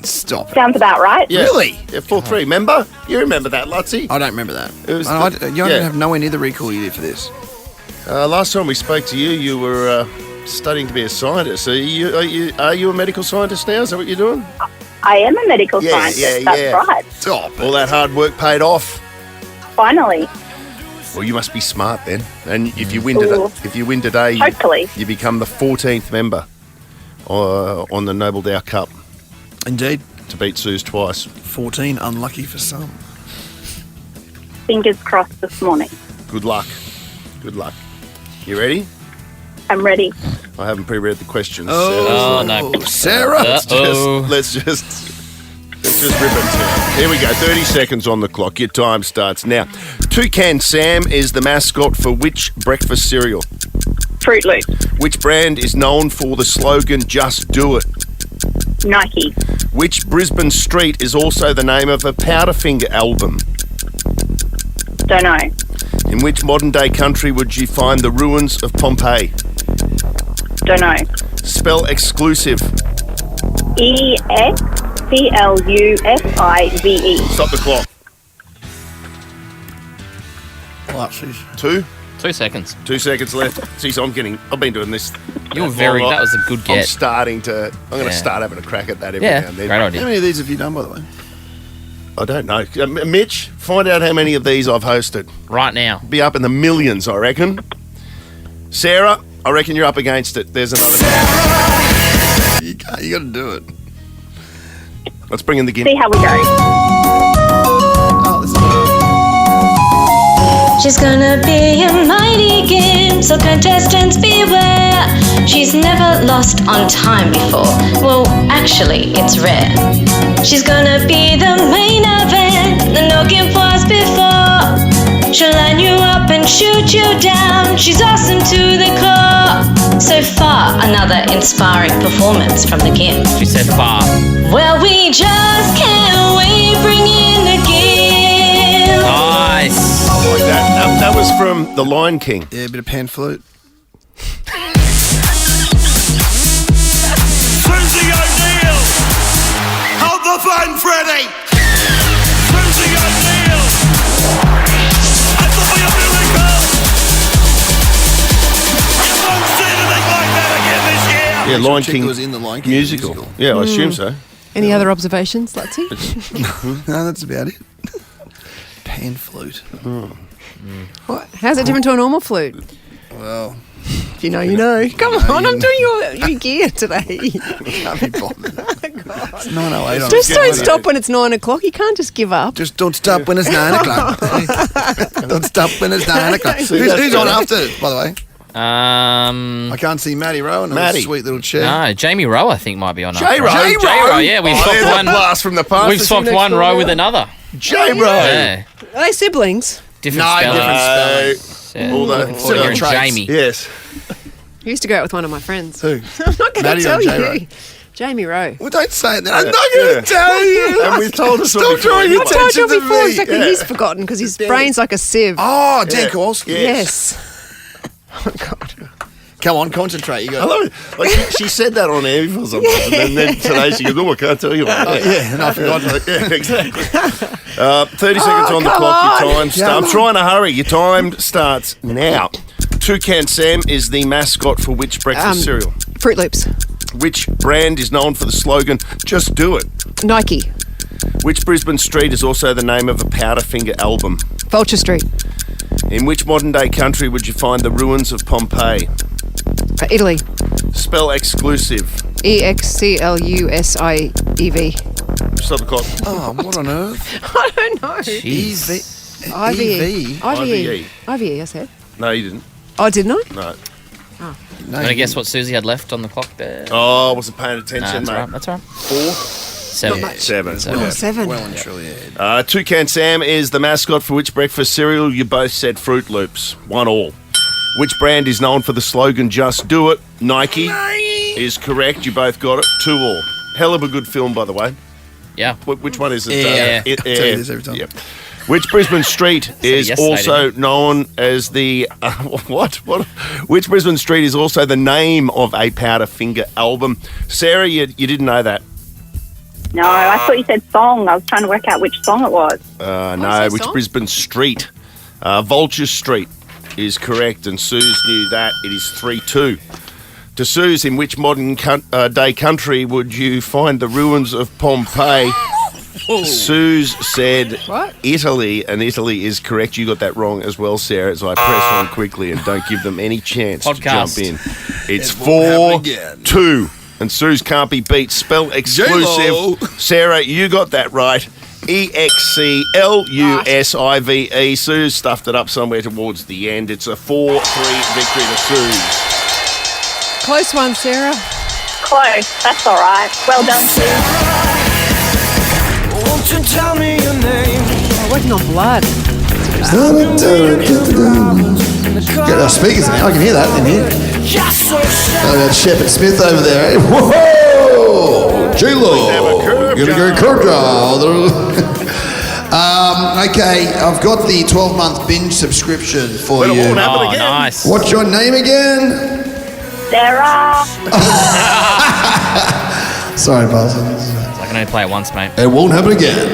Stop. Sounds about right. Yeah. Really? Yeah, 4-3. Remember? You remember that, Luttsy? I don't remember that. It was you don't have nowhere near the recall you did for this. Last time we spoke to you, you were studying to be a scientist. Are you a medical scientist now? Is that what you're doing? I am a medical scientist. That's right. Stop. All that hard work paid off. Finally. Well, you must be smart then. And if you win today, Hopefully. you become the 14th member on the Noble Dow Cup. Indeed. To beat Suze twice. 14, unlucky for some. Fingers crossed this morning. Good luck. Good luck. You ready? I'm ready. I haven't pre-read the questions. Oh, no. Sarah! Let's just rip it down. Here we go. 30 seconds on the clock. Your time starts now. Toucan Sam is the mascot for which breakfast cereal? Fruit Loops. Which brand is known for the slogan "Just Do It"? Nike. Which Brisbane street is also the name of a Powderfinger album? Don't know. In which modern-day country would you find the ruins of Pompeii? Don't know. Spell exclusive. EXCLUSIVE. Stop the clock. Lutsy's. 2 seconds. 2 seconds left. See, so I've been doing this. That was a good get. I'm going to start having a crack at that every now and then. Great idea. How many of these have you done, by the way? I don't know. Mitch, find out how many of these I've hosted. Right now. Be up in the millions, I reckon. Sarah, I reckon you're up against it. There's another. You got to do it. Let's bring in the game. See how we go. She's gonna be a mighty game, so contestants beware. She's never lost on time before. Well, actually, it's rare. She's gonna be the main event, the no game was before. She'll line you up and shoot you down. She's awesome to the core. So far, another inspiring performance from the Gimp. She said far. Well, we just can't wait, bring in the Gimp. Nice. I like that. That was from The Lion King. Yeah, a bit of pan flute. Susie O'Neill! Hold the phone, Freddie! Susie O'Neill! That will be a miracle! You won't see anything like that again this year! Yeah, Lion King was in the Lion King musical. Yeah, I assume so. Any other observations, Luttsy? No, that's about it. Pan flute. What? How's it different to a normal flute? Well, if you know, you know. Come on, I'm doing your gear today. Can't be bothered. It's 9:08 on Just a don't Friday. stop when it's 9 o'clock. You can't just give up. Just don't stop when it's 9 o'clock. Don't stop when it's 9 o'clock. Who's on after, by the way? I can't see Matty Rowe in a sweet little chair. No, Jamie Rowe, I think, might be on. J Rowe? J Rowe, yeah. We've swapped there's a one blast from the past. We've swapped one row with another. J Rowe. Yeah. Are they siblings? Different No, spellings. different spellings. Yeah. Although, You're Jamie. Yes. I used to go out with one of my friends. Who? I'm not going Matty to or tell J. Rowe? you. Jamie Rowe. Well, don't say that. I'm not going to tell you. And we've told us Stop drawing I told attention you to before, me. exactly. Yeah. He's forgotten because his brain's like a sieve. Oh, Dan Kowalski. Yes. Oh, God. Come on, concentrate. You got. Hello. Like she said that on air before sometimes, and then today she goes, "Oh, I can't tell you." Yeah, and I forgot. Yeah, exactly. 30 seconds on the come clock. Your on. time starts. I'm trying to hurry. Your time starts now. Toucan Sam is the mascot for which breakfast cereal? Fruit Loops. Which brand is known for the slogan "Just Do It"? Nike. Which Brisbane street is also the name of a Powderfinger album? Vulture Street. In which modern-day country would you find the ruins of Pompeii? Italy. Spell exclusive. EXCLUSIEV. Stop the clock. Oh, what on earth? I don't know. EV. IVE. IVE, I said. No, you didn't. Oh, didn't I? No. No, Want to guess what Susie had left on the clock there? Oh, I wasn't paying attention, Nah, mate. that's all right. 4? 7. Seven. Oh, 7. Well and truly. Toucan Sam is the mascot for which breakfast cereal? You both said Fruit Loops. 1-1. Which brand is known for the slogan "Just Do It"? Nike is correct. You both got it. 2-2. Hell of a good film, by the way. Yeah. Which one is it? Air. I tell you this every time. Yep. Which Brisbane street is yesterday, also known as the what? Which Brisbane street is also the name of a Powderfinger album? Sarah, you didn't know that. No, I thought you said song. I was trying to work out which song it was. No, which song? Brisbane street? Vulture Street is correct, and Suze knew that. It is 3-2. To Suze, in which modern day country would you find the ruins of Pompeii? Suze said What? Italy, and Italy is correct. You got that wrong as well, Sarah, as I press on quickly and don't give them any chance Podcast. to jump in. It's It won't happen 4-2, and Suze can't be beat. Spell exclusive. J-Lo. Sarah, you got that right. EXCLUSIVE. Suze stuffed it up somewhere towards the end. It's a 4-3 victory to Suze. Close one, Sarah. Close. That's all right. Well done, Sue. Won't you tell me your name? Oh, working on blood. Get our speakers now. I can hear that in here. You're so shy. Oh, that's Shepard Smith over there. Eh? Whoa! J-Lo! Gonna go curb job. Okay, I've got the 12-month binge subscription for Well, it you. won't happen Oh, again. nice. What's your name again? Sarah. Sorry, Parsons. I can only play it once, mate. It won't happen again.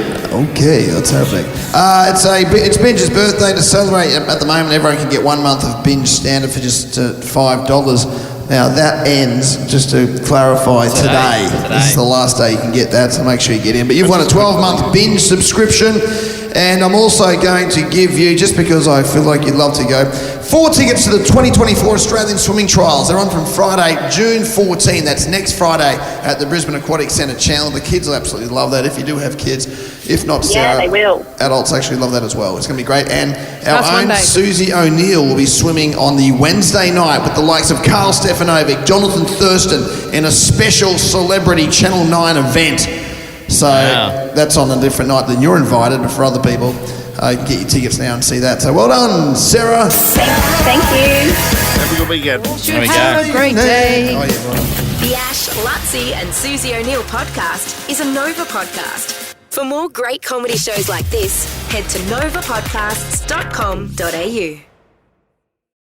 Okay, that's happening. It's Binge's birthday to celebrate. At the moment, everyone can get 1 month of Binge Standard for just $5. Now, that ends, just to clarify, today. This is the last day you can get that, so make sure you get in. But you've won a 12-month Binge subscription, and I'm also going to give you, just because I feel like you'd love to go, 4 tickets to the 2024 Australian Swimming Trials. They're on from Friday, June 14. That's next Friday at the Brisbane Aquatic Centre Channel. The kids will absolutely love that if you do have kids. If not, Yeah, Sarah, they will. adults actually love that as well. It's going to be great. And our Last own Monday. Susie O'Neill will be swimming on the Wednesday night with the likes of Carl Stefanovic, Jonathan Thurston, in a special celebrity Channel 9 event. So Wow. that's on a different night than you're invited, but for other people. get your tickets now and see that. So well done, Sarah. Thank you. Have a good weekend. There we Have go. a great day. Oh, yeah, well done. The Ash, Luttsy and Susie O'Neill podcast is a Nova podcast. For more great comedy shows like this, head to novapodcasts.com.au.